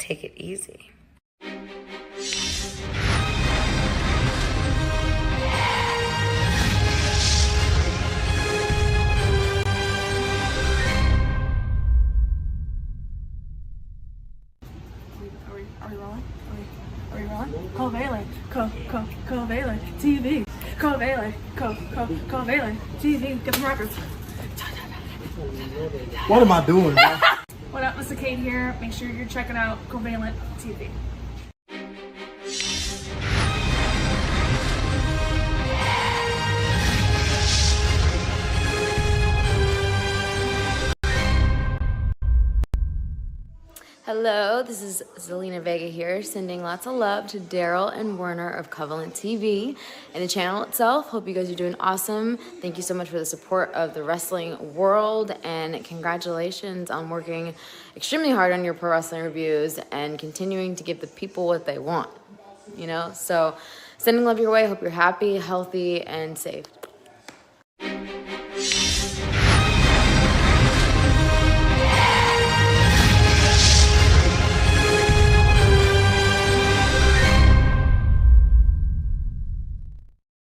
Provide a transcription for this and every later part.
take it easy. Are we rolling? Are we rolling? Covalent, Covalent TV, Covalent TV. Get the records. What am I doing, bro? What up, Mr. Kate here. Make sure you're checking out Covalent TV. Hello, this is Zelina Vega here, sending lots of love to Daryl and Werner of CovalentTV and the channel itself. Hope you guys are doing awesome. Thank you so much for the support of the wrestling world, and congratulations on working extremely hard on your pro wrestling reviews and continuing to give the people what they want, you know? So sending love your way. Hope you're happy, healthy, and safe.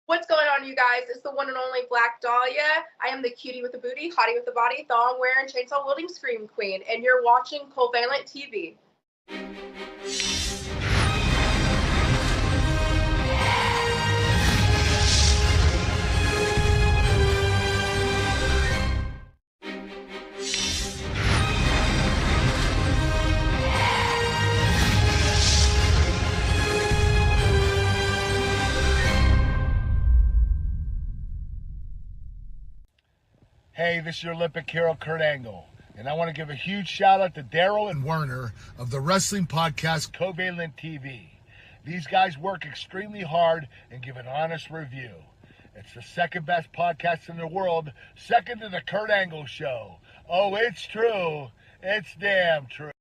What's going on, you guys? It's the one and only Black Dahlia. I am the cutie with the booty, hottie with the body, thong wearing, chainsaw wielding scream queen, and you're watching Covalent TV. Hey, this is your Olympic hero, Kurt Angle. And I want to give a huge shout out to Daryl and Werner of the wrestling podcast Covalent TV. These guys work extremely hard and give an honest review. It's the second best podcast in the world, second to the Kurt Angle Show. Oh, it's true. It's damn true.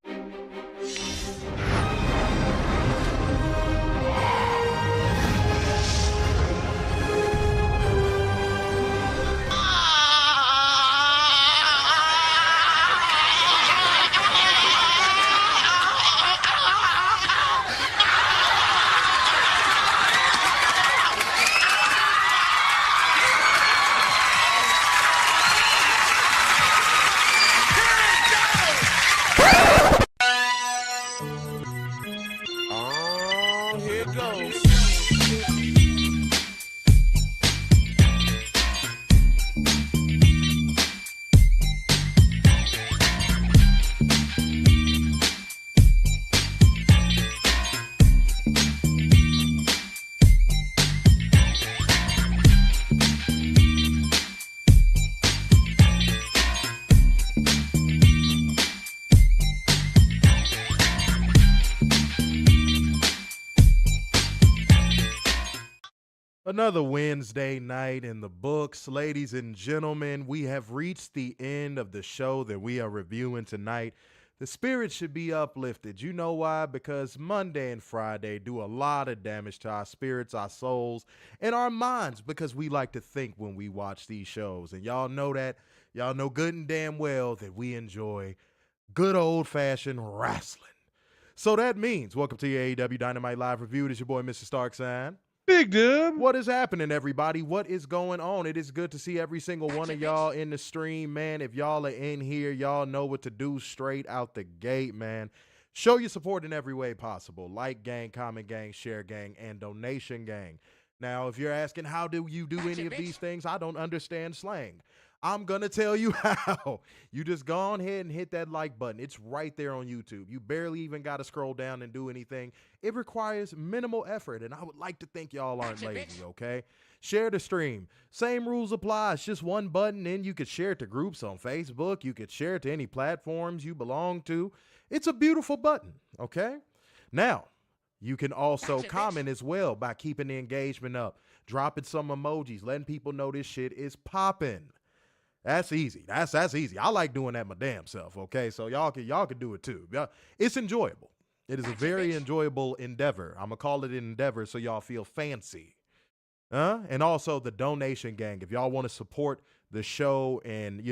Another Wednesday night in the books. Ladies and gentlemen, we have reached the end of the show that we are reviewing tonight. The spirit should be uplifted. You know why? Because Monday and Friday do a lot of damage to our spirits, our souls, and our minds, because we like to think when we watch these shows. And y'all know that. Y'all know good and damn well that we enjoy good old-fashioned wrestling. So that means, welcome to your AEW Dynamite Live Review. It is your boy, Mr. Starksign. Big Dub. What is happening, everybody? What is going on? It is good to see every single one of y'all in the stream, man. If y'all are in here, y'all know what to do straight out the gate, man. Show your support in every way possible. Like gang, comment gang, share gang, and donation gang. Now, if you're asking, how do you do any of these things? I don't understand slang. I'm going to tell you how. You just go on ahead and hit that like button. It's right there on YouTube. You barely even got to scroll down and do anything. It requires minimal effort, and I would like to think y'all aren't lazy, okay? Share the stream. Same rules apply. It's just one button, and you could share it to groups on Facebook. You could share it to any platforms you belong to. It's a beautiful button, okay? Now, you can also comment as well by keeping the engagement up, dropping some emojis, letting people know this shit is popping. That's easy. That's easy. I like doing that my damn self, okay? So y'all can do it too. It's enjoyable. It is a very enjoyable endeavor. I'm going to call it an endeavor so y'all feel fancy. And also the donation gang. If y'all want to support the show and,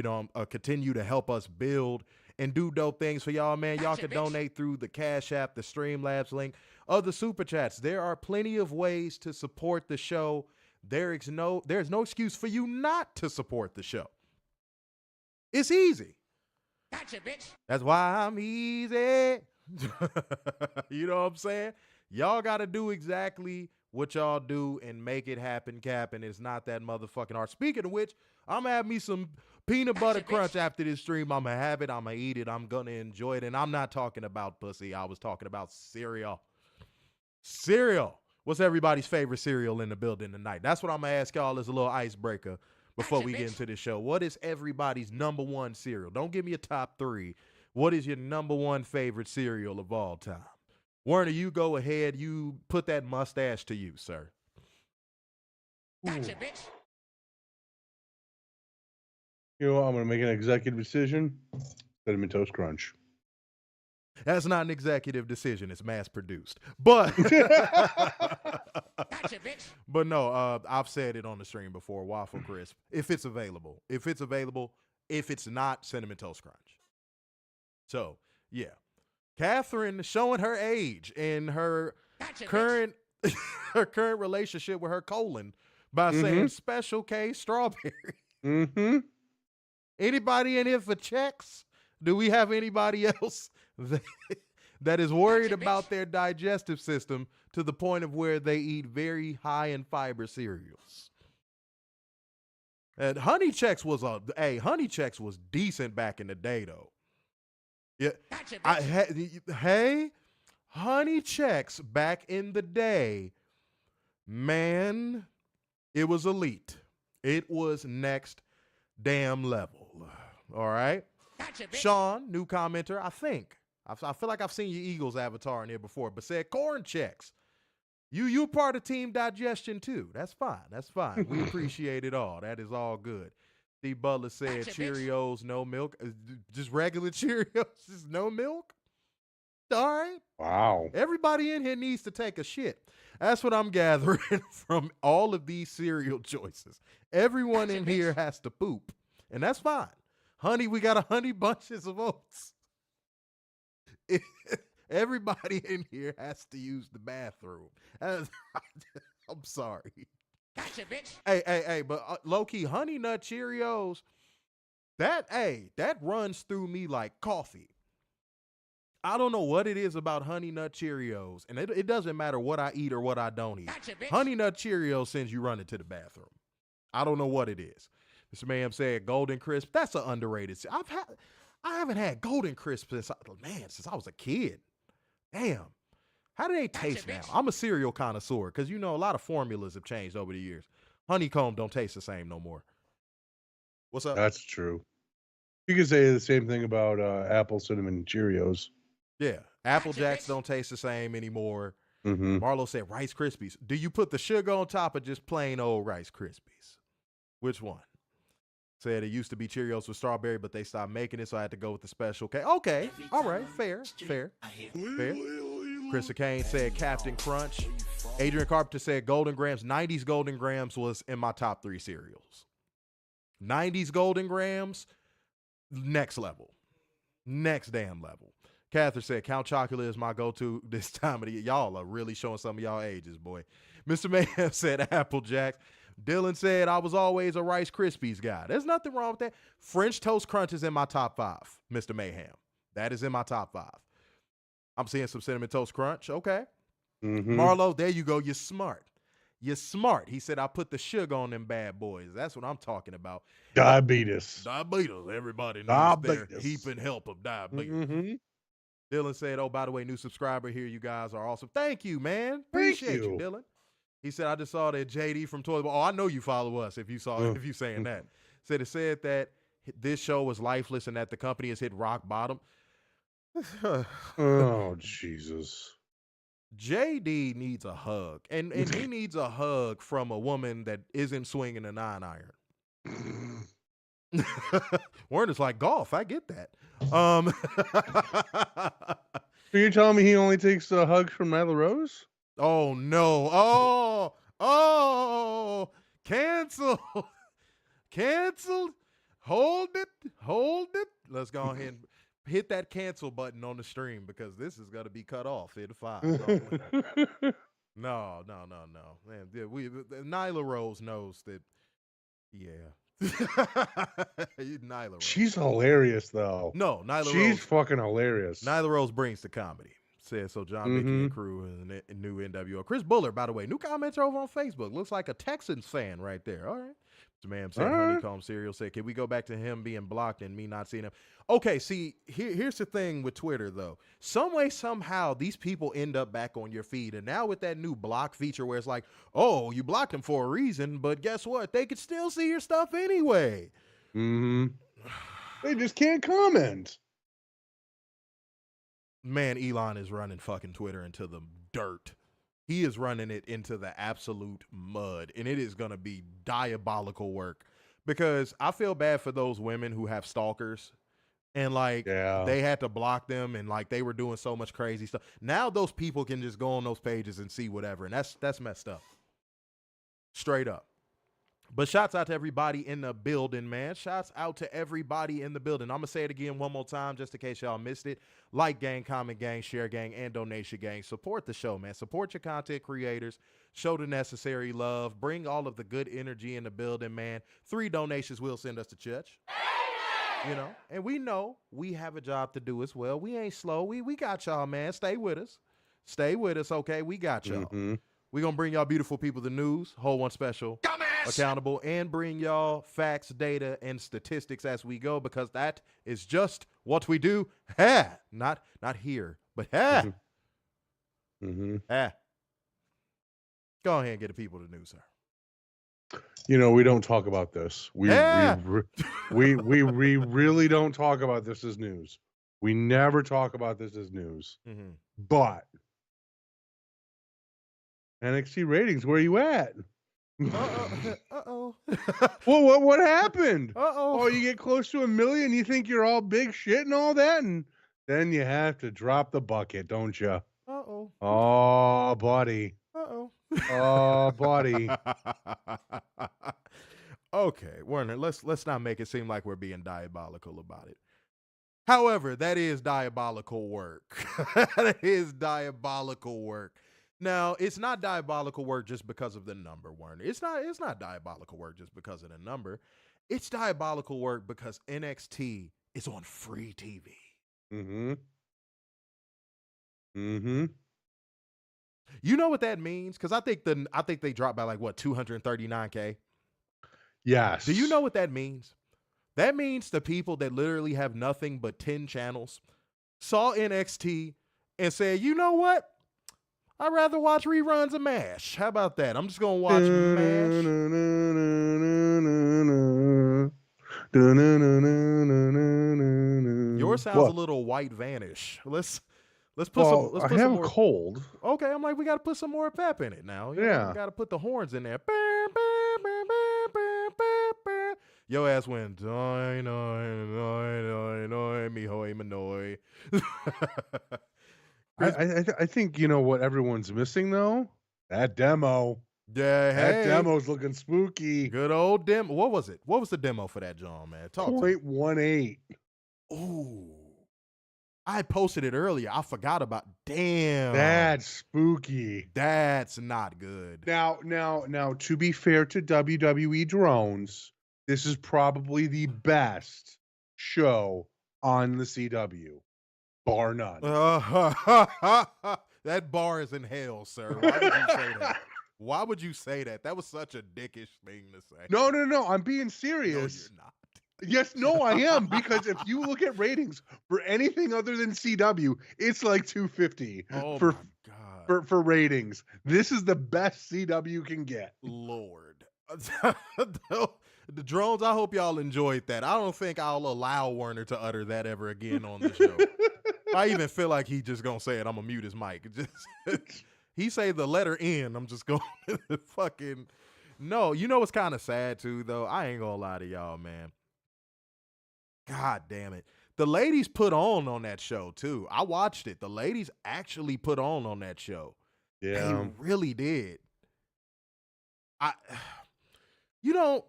continue to help us build and do dope things for y'all, man, y'all can donate through the Cash App, the Streamlabs link, other super chats. There are plenty of ways to support the show. There's no excuse for you not to support the show. It's easy. Gotcha, bitch. That's why I'm easy. You know what I'm saying? Y'all got to do exactly what y'all do and make it happen, Cap, and it's not that motherfucking hard. Speaking of which, I'm going to have me some peanut butter crunch after this stream. I'm going to have it. I'm going to eat it. I'm going to enjoy it. And I'm not talking about pussy. I was talking about cereal. Cereal. What's everybody's favorite cereal in the building tonight? That's what I'm going to ask y'all as a little icebreaker before we get into this show. What is everybody's number one cereal? Don't give me a top 3. What is your number one favorite cereal of all time? Werner, you go ahead. You put that mustache to use, sir. Gotcha, bitch. You know what? I'm going to make an executive decision. Cinnamon Toast Crunch. That's not an executive decision. It's mass produced. But Gotcha, bitch. but no, I've said it on the stream before, Waffle Crisp. If it's available. If it's not, Cinnamon Toast Crunch. So, yeah. Catherine showing her age and her current her current relationship with her colon by saying Special K strawberry. Anybody in here for checks? Do we have anybody else that is worried about their digestive system to the point of where they eat very high in fiber cereals? And Honey Chex was decent back in the day though. Yeah, Honey Chex back in the day, man, it was elite. It was next damn level. All right, Sean, new commenter. I feel like I've seen your Eagles avatar in here before, but said Corn Chex. You part of Team Digestion too. That's fine. That's fine. We appreciate it all. That is all good. Steve Butler said Cheerios, no milk. Just regular Cheerios, just no milk? All right. Wow. Everybody in here needs to take a shit. That's what I'm gathering from all of these cereal choices. Everyone in here has to poop, and that's fine. Honey, we got a Honey Bunches of Oats. Everybody in here has to use the bathroom. I'm sorry. Gotcha, bitch. Hey, but low-key, Honey Nut Cheerios, that runs through me like coffee. I don't know what it is about Honey Nut Cheerios, and it doesn't matter what I eat or what I don't eat. Gotcha, bitch. Honey Nut Cheerios sends you running to the bathroom. I don't know what it is. Mr. Ma'am said Golden Crisp. That's an underrated. I haven't had Golden Crisp since I was a kid. Damn. How do they taste now? I'm a cereal connoisseur because, a lot of formulas have changed over the years. Honeycomb don't taste the same no more. What's up? That's true. You can say the same thing about apple cinnamon Cheerios. Yeah. Apple Jacks don't taste the same anymore. Marlo said Rice Krispies. Do you put the sugar on top of just plain old Rice Krispies? Which one? Said it used to be Cheerios with strawberry, but they stopped making it, so I had to go with the Special K. Okay. All right. Fair. Krista Kane said Captain Crunch. Adrian Carpenter said Golden Grams. 90s Golden Grams was in my top 3 cereals. 90s Golden Grams, next level. Next damn level. Catherine said Count Chocula is my go-to this time of the year. Y'all are really showing some of y'all ages, boy. Mr. Mayhem said Apple Jacks. Dylan said I was always a Rice Krispies guy. There's nothing wrong with that. French Toast Crunch is in my top 5, Mr. Mayhem. That is in my top 5. I'm seeing some Cinnamon Toast Crunch. Okay. Marlo, there you go. You're smart. He said, I put the sugar on them bad boys. That's what I'm talking about. Diabetes. Everybody knows their heaping help of diabetes. Dylan said, oh, by the way, new subscriber here. You guys are awesome. Thank you, man. Appreciate you, Dylan. He said, I just saw that JD from Toilet Bowl. Oh, I know you follow us if you saying that. It said that this show was lifeless and that the company has hit rock bottom. Oh, Jesus. JD needs a hug. And he needs a hug from a woman that isn't swinging a 9-iron. Werner's like golf. I get that. Are you telling me he only takes hugs from Nyla Rose? Oh, no. Oh, canceled. Hold it. Let's go ahead and hit that cancel button on the stream because this is gonna be cut off in 5. No. Man, Nyla Rose knows that. Yeah. Nyla Rose. She's hilarious, though. No, Nyla She's Rose. fucking hilarious. Nyla Rose brings the comedy. Says so. John Mickey and crew and new NWO. Chris Buller, by the way, new commenter over on Facebook. Looks like a Texans fan right there. All right. The man said honeycomb cereal. Said, can we go back to him being blocked and me not seeing him? Okay, see, here's the thing with Twitter, though. Some way, somehow, these people end up back on your feed. And now with that new block feature where it's like, oh, you blocked them for a reason, but guess what? They could still see your stuff anyway. They just can't comment. Man, Elon is running fucking Twitter into the dirt. He is running it into the absolute mud, and it is going to be diabolical work because I feel bad for those women who have stalkers and they had to block them and like they were doing so much crazy stuff. Now those people can just go on those pages and see whatever, and that's messed up. Straight up. But shouts out to everybody in the building, man. Shouts out to everybody in the building. I'm going to say it again one more time just in case y'all missed it. Like gang, comment gang, share gang, and donation gang. Support the show, man. Support your content creators. Show the necessary love. Bring all of the good energy in the building, man. 3 donations will send us to church. You know, and we know we have a job to do as well. We ain't slow. We got y'all, man. Stay with us. Stay with us, okay? We got y'all. We're going to bring y'all beautiful people the news, whole one special, accountable, and bring y'all facts, data, and statistics as we go because that is just what we do. Not here, but Go ahead and get the people the news, sir. You know, we don't talk about this. We really don't talk about this as news. We never talk about this as news. But NXT ratings, where are you at? Uh-oh. Well, what happened? Uh-oh. Oh, you get close to 1 million, you think you're all big shit and all that, and then you have to drop the bucket, don't you? Uh-oh. Oh, buddy. Uh-oh. Oh, buddy. Okay, Werner, let's not make it seem like we're being diabolical about it. However, that is diabolical work. That is diabolical work. Now, it's not diabolical work just because of the number, Werner. It's not diabolical work just because of the number. It's diabolical work because NXT is on free TV. You know what that means? Because I think they dropped by like what 239K. Yes. Do you know what that means? That means the people that literally have nothing but 10 channels saw NXT and said, you know what? I'd rather watch reruns of MASH. How about that? I'm just going to watch MASH. Yours sounds a little White Vanish. Let's put some. Let's put I some have more. a cold. Okay, I'm like, we got to put some more pep in it now. You know, we got to put the horns in there. Your ass went, doi, noi, noi, noi, noi, me hoi, manoi. I think you know what everyone's missing though? That demo. Yeah, that demo's looking spooky. Good old demo. What was it? What was the demo for that, John, man? Talk 0.18. Ooh. I posted it earlier. I forgot about. Damn. That's spooky. That's not good. Now, to be fair to WWE drones, this is probably the best show on the CW, bar none. That bar is in hell, sir. Why would you say that? Why would you say that? That was such a dickish thing to say. No. I'm being serious. No, you're not. Yes, no, I am, because if you look at ratings for anything other than CW, it's like 250 my God. For ratings. This is the best CW can get. Lord. The drones, I hope y'all enjoyed that. I don't think I'll allow Werner to utter that ever again on the show. I even feel like he just gonna say it. I'm gonna mute his mic. He say the letter N, I'm just going to fucking. No, you know what's kind of sad too, though? I ain't gonna lie to y'all, man. God damn it. The ladies put on that show too. I watched it. The ladies actually put on that show. Yeah. They really did. You know,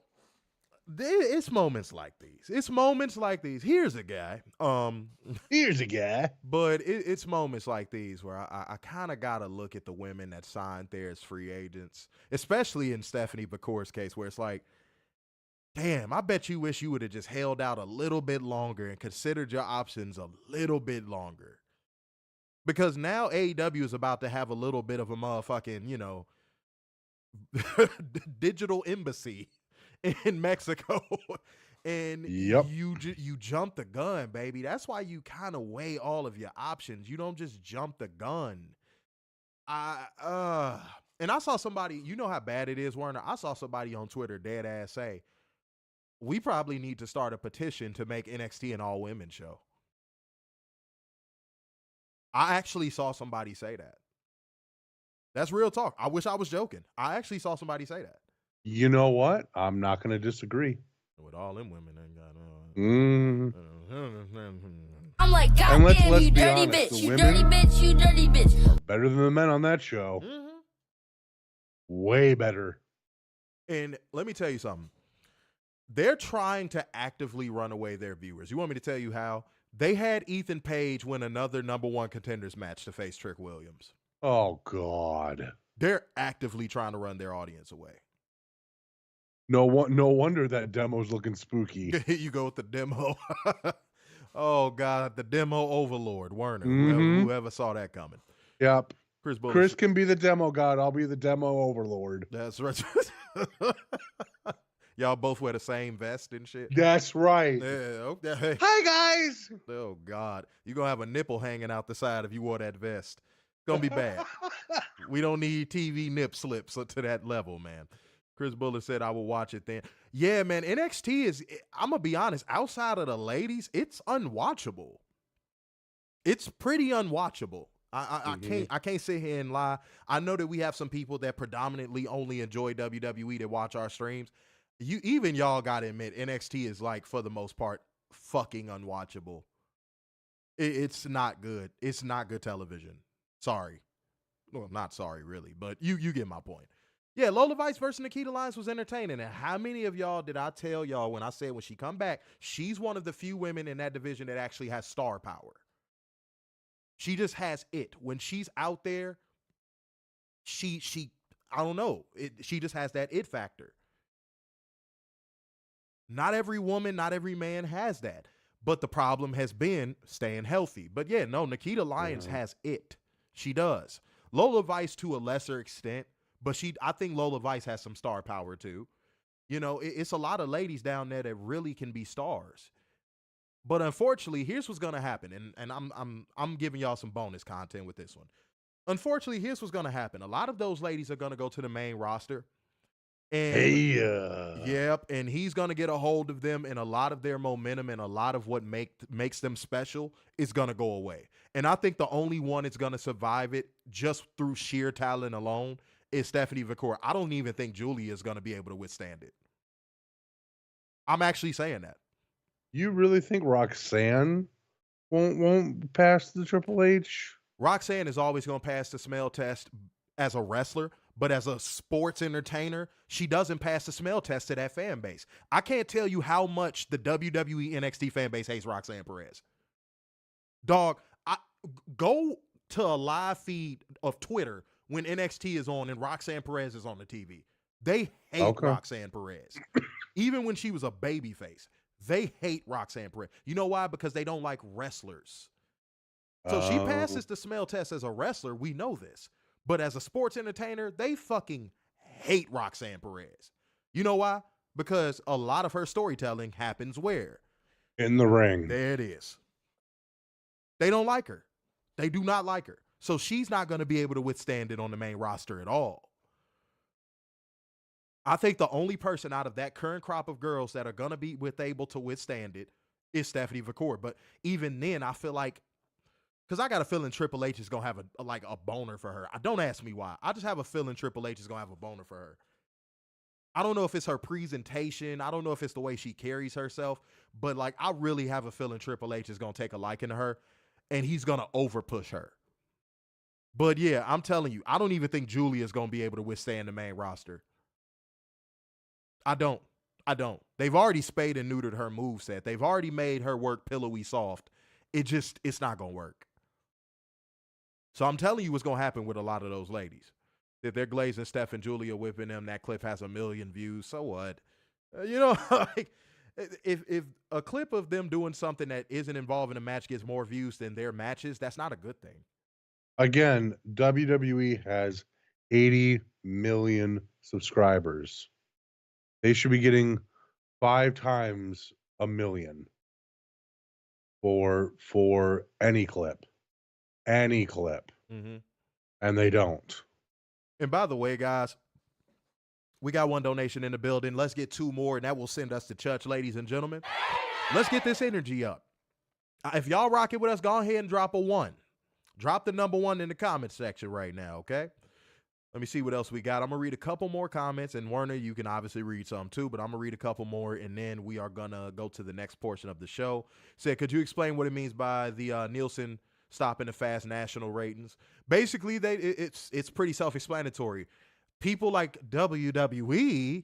It's moments like these. It's moments like these. Here's a guy. Here's a guy. But it's moments like these where I kind of got to look at the women that signed there as free agents, especially in Stephanie Bacour's case, where it's like, damn, I bet you wish you would have just held out a little bit longer and considered your options a little bit longer. Because now AEW is about to have a little bit of a motherfucking, digital embassy in Mexico. And Yep. you jump the gun, baby. That's why you kind of weigh all of your options. You don't just jump the gun. And I saw somebody, you know how bad it is, Werner. I saw somebody on Twitter dead ass say, we probably need to start a petition to make NXT an all women show. I actually saw somebody say that. That's real talk. I wish I was joking. I actually saw somebody say that. You know what? I'm not going to disagree. With all them women ain't got I'm like, And let's goddamn, you be dirty honest, bitch, the you women dirty bitch, you dirty bitch. Better than the men on that show. Way better. And let me tell you something. They're trying to actively run away their viewers. You want me to tell you how? They had Ethan Page win another number one contenders match to face Trick Williams. Oh, God. They're actively trying to run their audience away. No wonder that demo's looking spooky. You go with the demo. Oh, God, the demo overlord, Werner. Whoever saw that coming. Yep. Chris Chris can be the demo god. I'll be the demo overlord. That's right. Y'all both wear the same vest and shit. That's right. Yeah, okay. Hi, guys. Oh, God. You're going to have a nipple hanging out the side if you wore that vest. It's going to be bad. We don't need TV nip slips to that level, man. Chris Bullis said I will watch it then. Yeah, man, NXT is, I'm going to be honest, outside of the ladies, it's unwatchable. It's pretty unwatchable. I can't sit here and lie. I know that we have some people that predominantly only enjoy WWE that watch our streams. Y'all got to admit, NXT is like, for the most part, fucking unwatchable. It's not good. It's not good television. Sorry. Well, not sorry, really, but you get my point. Yeah, Lola Vice versus Nikita Lyons was entertaining. And how many of y'all did I tell y'all when I said when she come back, she's one of the few women in that division that actually has star power. She just has it. When she's out there, she I don't know. She just has that it factor. Not every woman, not every man has that. But the problem has been staying healthy. But yeah, no, Nikita Lyons has it. She does. Lola Vice to a lesser extent, but I think Lola Vice has some star power too. You know, it's a lot of ladies down there that really can be stars. But unfortunately, here's what's gonna happen, and I'm giving y'all some bonus content with this one. Unfortunately, here's what's gonna happen. A lot of those ladies are gonna go to the main roster. And yep, and he's gonna get a hold of them, and a lot of their momentum and a lot of what makes them special is gonna go away. And I think the only one that's gonna survive it just through sheer talent alone is Stephanie Vacour. I don't even think Julia is gonna be able to withstand it. I'm actually saying that. You really think Roxanne won't pass the Triple H? Roxanne is always gonna pass the smell test as a wrestler. But as a sports entertainer, she doesn't pass the smell test to that fan base. I can't tell you how much the WWE NXT fan base hates Roxanne Perez. Dog, go to a live feed of Twitter when NXT is on and Roxanne Perez is on the TV. They hate Roxanne Perez. Even when she was a babyface, they hate Roxanne Perez. You know why? Because they don't like wrestlers. So she passes the smell test as a wrestler. We know this. But as a sports entertainer, they fucking hate Roxanne Perez. You know why? Because a lot of her storytelling happens where? In the ring. There it is. They don't like her. They do not like her. So she's not going to be able to withstand it on the main roster at all. I think the only person out of that current crop of girls that are going to be able to withstand it is Stephanie Vacour. But even then, I feel like, because I got a feeling Triple H is going to have a boner for her. Don't ask me why. I just have a feeling Triple H is going to have a boner for her. I don't know if it's her presentation. I don't know if it's the way she carries herself. But, I really have a feeling Triple H is going to take a liking to her. And he's going to overpush her. But, yeah, I'm telling you, I don't even think Julia is going to be able to withstand the main roster. I don't. I don't. They've already spayed and neutered her moveset. They've already made her work pillowy soft. It's not going to work. So I'm telling you what's going to happen with a lot of those ladies. If they're glazing Steph and Julia whipping them, that clip has 1 million views. So what? Like if a clip of them doing something that isn't involving a match gets more views than their matches, that's not a good thing. Again, WWE has 80 million subscribers. They should be getting 5 times 1 million for any clip. Mm-hmm. And they don't. And by the way, guys, we got 1 donation in the building. Let's get 2 more, and that will send us to church, ladies and gentlemen. Let's get this energy up. If y'all rock it with us, go ahead and drop a 1. Drop the number 1 in the comment section right now, okay? Let me see what else we got. I'm going to read a couple more comments, and Werner, you can obviously read some too, but I'm going to read a couple more, and then we are going to go to the next portion of the show. Said, could you explain what it means by the Nielsen stopping the fast national ratings? Basically, it's pretty self-explanatory. People like WWE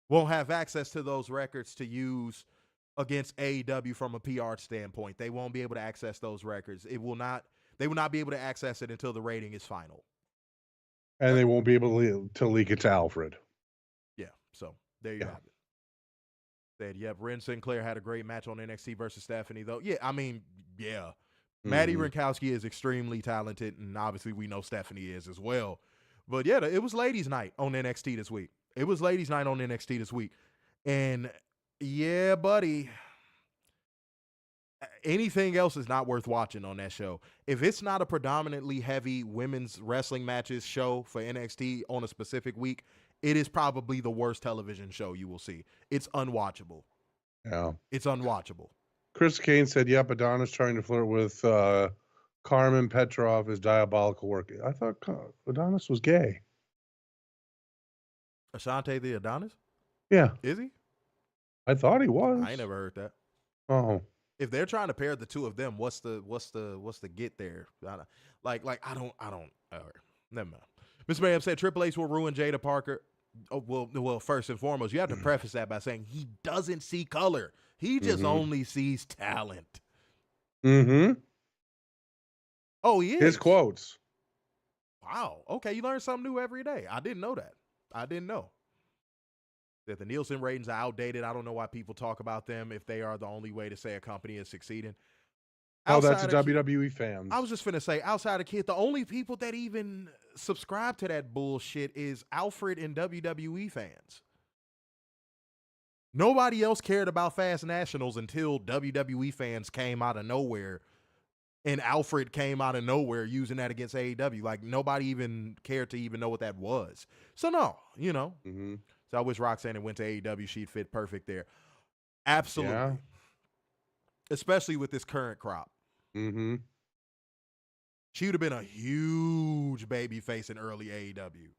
won't have access to those records to use against AEW from a PR standpoint. They won't be able to access those records. They will not be able to access it until the rating is final. And they won't be able to leak it to Alfred. Yeah, so there you have it. Said, yep, Ren Sinclair had a great match on NXT versus Stephanie, though. Yeah, I mean, yeah. Maddie Rinkowski is extremely talented, and obviously we know Stephanie is as well. But yeah, it was ladies' night on NXT this week. And yeah, buddy, anything else is not worth watching on that show. If it's not a predominantly heavy women's wrestling matches show for NXT on a specific week, it is probably the worst television show you will see. It's unwatchable. Yeah. It's unwatchable. Chris Kane said, yep, Adonis trying to flirt with Carmen Petrov is diabolical work. I thought Adonis was gay. Ashante the Adonis? Yeah. Is he? I thought he was. I ain't never heard that. Oh. If they're trying to pair the two of them, what's the get there? I don't. All right, never mind. Miss Ma'am said Triple H will ruin Jada Parker. Oh, well, first and foremost, you have to preface that by saying he doesn't see color. He just only sees talent. Mm-hmm. Oh, he is. His quotes. Wow. Okay, you learn something new every day. I didn't know that. I didn't know that the Nielsen ratings are outdated. I don't know why people talk about them if they are the only way to say a company is succeeding. Oh, that's a WWE fans. I was just finna say, outside of Kid, the only people that even subscribe to that bullshit is Alfred and WWE fans. Nobody else cared about Fast Nationals until WWE fans came out of nowhere, and Alfred came out of nowhere using that against AEW. Like, nobody even cared to even know what that was. So, no, Mm-hmm. So I wish Roxanne had went to AEW. She'd fit perfect there. Absolutely. Yeah. Especially with this current crop. Mm-hmm. She would have been a huge baby face in early AEW.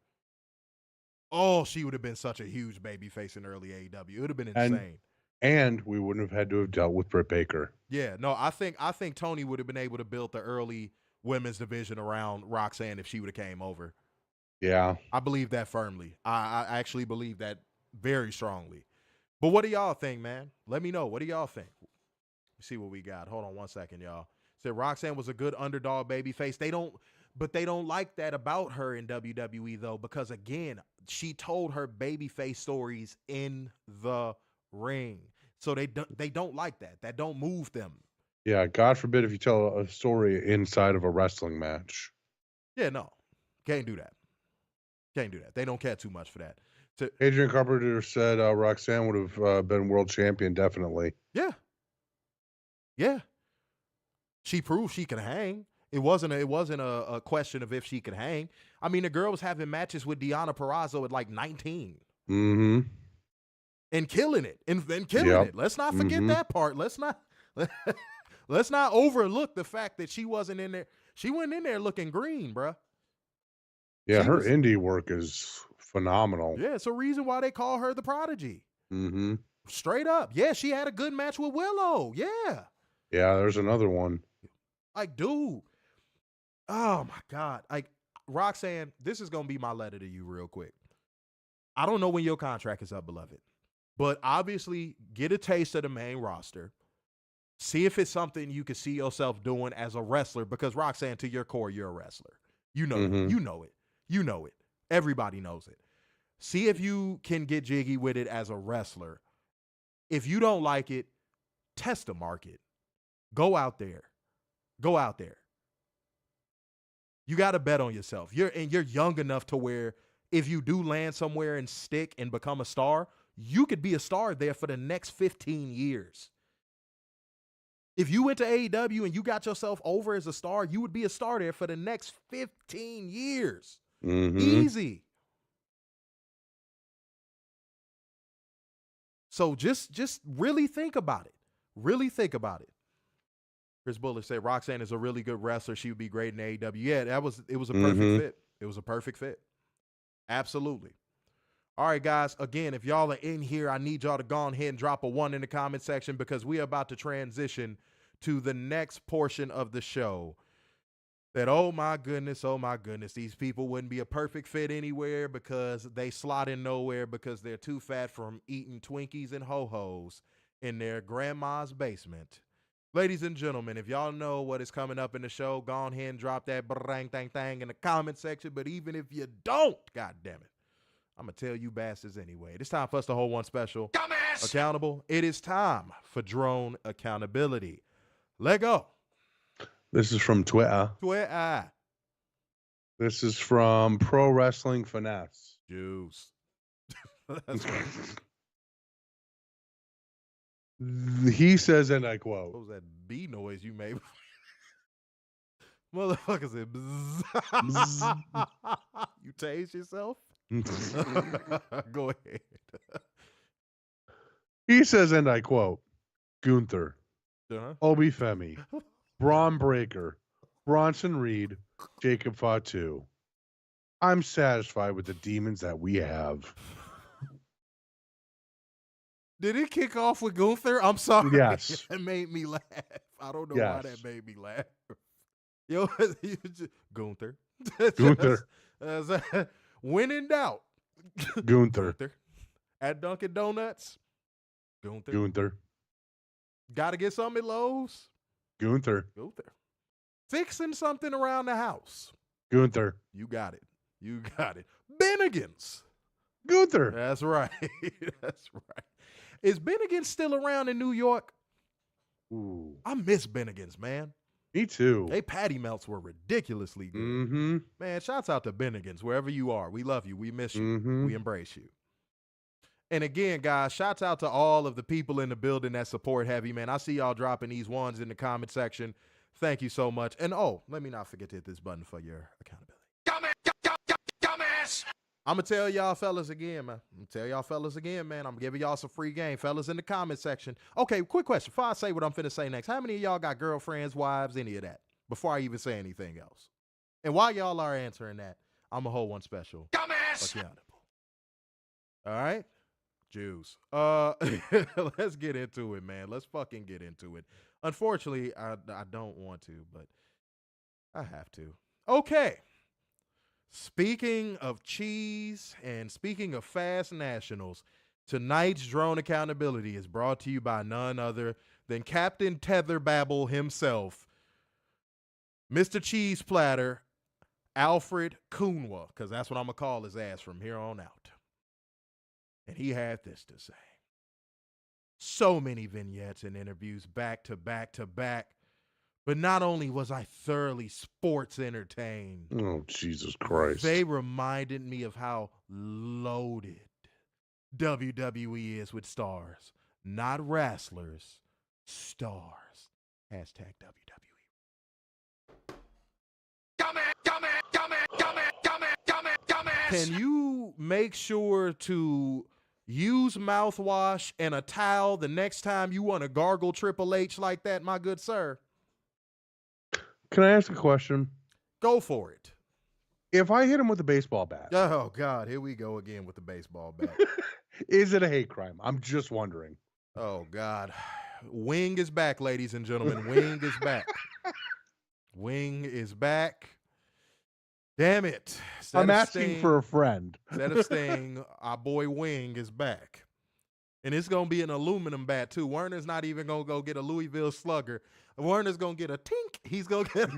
Oh, she would have been such a huge baby face in early AEW. It would have been insane. And we wouldn't have had to have dealt with Britt Baker. Yeah, no, I think Tony would have been able to build the early women's division around Roxanne if she would have came over. Yeah. I believe that firmly. I actually believe that very strongly. But what do y'all think, man? Let me know. What do y'all think? Let's see what we got. Hold on 1 second, y'all. Said Roxanne was a good underdog babyface. They don't like that about her in WWE though, because again, she told her babyface stories in the ring. So they don't like that. That don't move them. Yeah, God forbid if you tell a story inside of a wrestling match. Yeah, no. Can't do that. Can't do that. They don't care too much for that. Adrian Carpenter said Roxanne would have been world champion, definitely. Yeah. Yeah. She proved she can hang. It wasn't a question of if she could hang. I mean, the girl was having matches with Deonna Purrazzo at like 19. Mm-hmm. And killing it. And killing it. Let's not forget that part. Let's not overlook the fact that she wasn't in there. She went in there looking green, bruh. Yeah, her indie work is phenomenal. Yeah, it's a reason why they call her the Prodigy. Mm-hmm. Straight up. Yeah, she had a good match with Willow. Yeah. Yeah, there's another one. Like, dude. Oh, my God. Like, Roxanne, this is going to be my letter to you real quick. I don't know when your contract is up, beloved. But obviously, get a taste of the main roster. See if it's something you can see yourself doing as a wrestler, because Roxanne, to your core, you're a wrestler. You know Mhm. it. You know it. You know it. Everybody knows it. See if you can get jiggy with it as a wrestler. If you don't like it, test the market. Go out there. Go out there. You got to bet on yourself. You're young enough to where if you do land somewhere and stick and become a star, you could be a star there for the next 15 years. If you went to AEW and you got yourself over as a star, you would be a star there for the next 15 years. Mhm. Easy. So just really think about it. Really think about it. Chris Bullitt said Roxanne is a really good wrestler. She would be great in AEW. Yeah, it was a perfect fit. It was a perfect fit. Absolutely. All right, guys. Again, if y'all are in here, I need y'all to go ahead and drop a 1 in the comment section, because we are about to transition to the next portion of the show. That, oh my goodness, these people wouldn't be a perfect fit anywhere because they slot in nowhere because they're too fat from eating Twinkies and Ho-Hos in their grandma's basement. Ladies and gentlemen, if y'all know what is coming up in the show, go ahead and drop that brang thang thang in the comment section. But even if you don't, God damn it, I'm going to tell you bastards anyway. It's time for us to hold one special accountable. It is time for drone accountability. Let go. This is from Twitter. Twitter. This is from Pro Wrestling Finesse. Juice. That's right. He says, and I What quote, was that bee noise you made? Motherfucker said, bzz. You tased yourself? Go ahead. he says, and I quote, Gunther, Uh-huh. Obi Femi, Braun Breaker, Bronson Reed, Jacob Fatu. I'm satisfied with the demons that we have. Did it kick off with Gunther? I'm sorry. Yes. That made me laugh. I don't know why Yes. that made me laugh. Yo, Gunther. Gunther. When in doubt. Gunther. At Dunkin' Donuts. Gunther. Gunther. Gotta get something at Lowe's. Gunther. Gunther. Fixing something around the house. Gunther. You got it. You got it. Bennigan's. Gunther. That's right. That's right. Is Bennigan's still around in New York? Ooh. I miss Bennigan's, man. Me too. They patty melts were ridiculously good. Mm-hmm. Man, shouts out to Bennigan's, wherever you are. We love you. We miss you. Mm-hmm. We embrace you. And again, guys, shouts out to all of the people in the building that support Heavy, man. I see y'all dropping these ones in the comment section. Thank you so much. And oh, let me not forget to hit this button for your accountability. Dumbass! I'm going to tell y'all fellas again, man. I'm giving y'all some free game. Fellas in the comment section. Okay, quick question. Before I say what I'm finna say next, how many of y'all got girlfriends, wives, any of that? Before I even say anything else. And while y'all are answering that, I'm going to hold one special. Dumbass! Accountable. All right? Jews. Let's get into it, man. Let's fucking get into it. Unfortunately, I don't want to, but I have to. Okay. Speaking of cheese and speaking of fast nationals, tonight's drone accountability is brought to you by none other than Captain Tetherbabble himself, Mr. Cheese Platter, Alfred Kunwa, because that's what I'm going to call his ass from here on out. And he had this to say. So many vignettes and interviews back to back to back. But not only was I thoroughly sports entertained, Oh, Jesus Christ. they reminded me of how loaded WWE is with stars. Not wrestlers, stars. Hashtag WWE. Can you make sure to use mouthwash and a towel the next time you want to gargle Triple H like that, my good sir? Can I ask a question? Go for it. If I hit him with a baseball bat, Oh, God, here we go again with the baseball bat. is it a hate crime? I'm just wondering. Oh, God. Wing is back, ladies and gentlemen. Wing is back. Wing is back. Damn it. I'm asking for a friend. Instead of Sting, our boy Wing is back. And it's going to be an aluminum bat, too. Werner's not even going to go get a Louisville Slugger. Werner's going to get a tink. He's going to get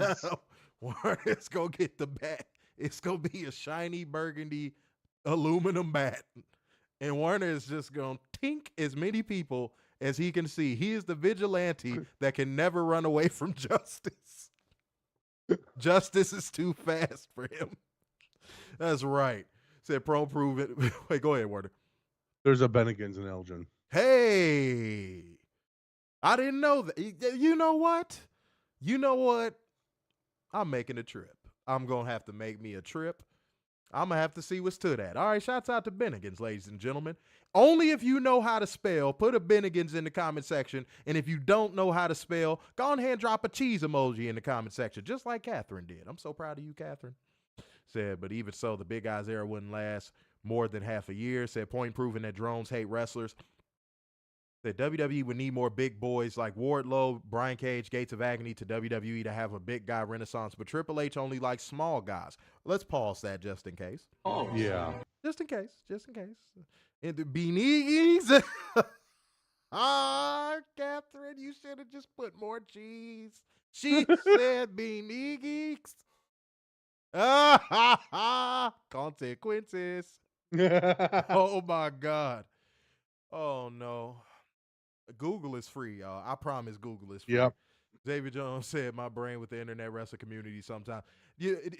Werner's going to get the bat. It's going to be a shiny burgundy aluminum bat. And Werner is just going to tink as many people as he can see. He is the vigilante that can never run away from justice. Justice is too fast for him. That's right. Said Pro prove it. Wait, go ahead, Werner. There's a Bennigan's in Elgin. Hey, I didn't know that. You know what? I'm making a trip. I'm going to have to make me a trip. I'm going to have to see what's to that. All right, shouts out to Bennigan's, ladies and gentlemen. Only if you know how to spell, put a Bennigan's in the comment section. And if you don't know how to spell, go ahead and drop a cheese emoji in the comment section, just like Catherine did. I'm so proud of you, Catherine. Said, but even so, the Big Guys era wouldn't last more than half a year. Said, point proving that drones hate wrestlers. Said, WWE would need more big boys like Wardlow, Brian Cage, Gates of Agony to WWE to have a big guy renaissance, but Triple H only likes small guys. Let's pause that just in case. Oh, yeah. Just in case. And the beanies. Catherine, you should have just put more cheese. She said beanies. Consequences. Oh my God. Oh no. Google is free, y'all. I promise Google is free. Yep. Xavier Jones said, my brain with the internet wrestling community sometimes.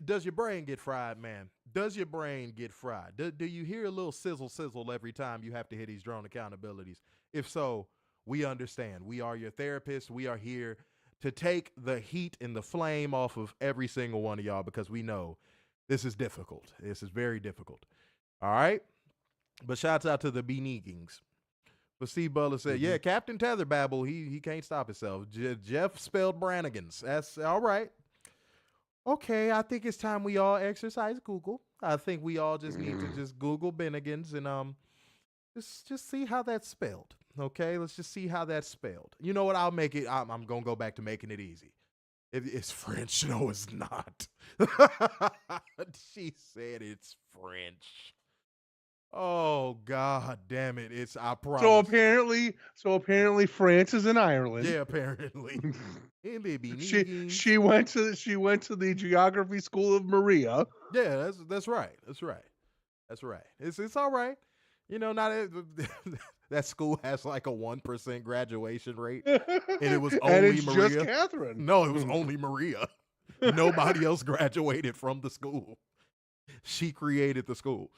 Does your brain get fried, man? Does your brain get fried? Do you hear a little sizzle every time you have to hit these drone accountabilities? If so, we understand. We are your therapists. We are here to take the heat and the flame off of every single one of y'all because we know this is difficult. This is very difficult. All right? But shouts out to the Benigings. But Steve Butler said, yeah, Captain Tetherbabble, he can't stop himself. Jeff spelled Brannigan's. That's all right. Okay, I think it's time we all exercise Google. I think we all just need to just Google Bennigan's and just see how that's spelled. Okay, let's just see how that's spelled. You know what? I'll make it. I'm going to go back to making it easy. It's French. No, it's not. She said it's French. Oh God damn it. I promise. So apparently France is in Ireland. Yeah, apparently. She went to the geography school of Maria. Yeah, that's right. It's all right. You know, not that school has like a 1% graduation rate. And it was only Maria. Just Catherine. No, it was only Maria. Nobody else graduated from the school. She created the school.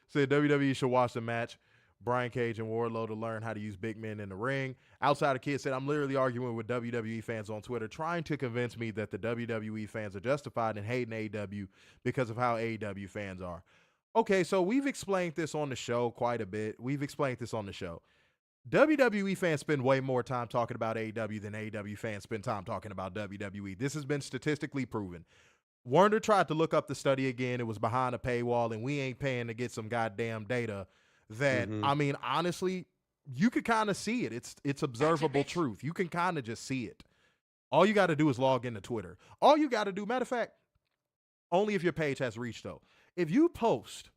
Said WWE should watch the match, Brian Cage and Wardlow, to learn how to use big men in the ring. Outside of Kid said, I'm literally arguing with WWE fans on Twitter, trying to convince me that the WWE fans are justified in hating AEW because of how AEW fans are. Okay, so we've explained this on the show quite a bit. WWE fans spend way more time talking about AEW than AEW fans spend time talking about WWE. This has been statistically proven. Werner tried to look up the study again. It was behind a paywall, and we ain't paying to get some goddamn data that, I mean, honestly, you could kind of see it. It's observable truth. You can kind of just see it. All you got to do is log into Twitter. All you got to do, matter of fact, only if your page has reach, though. If you post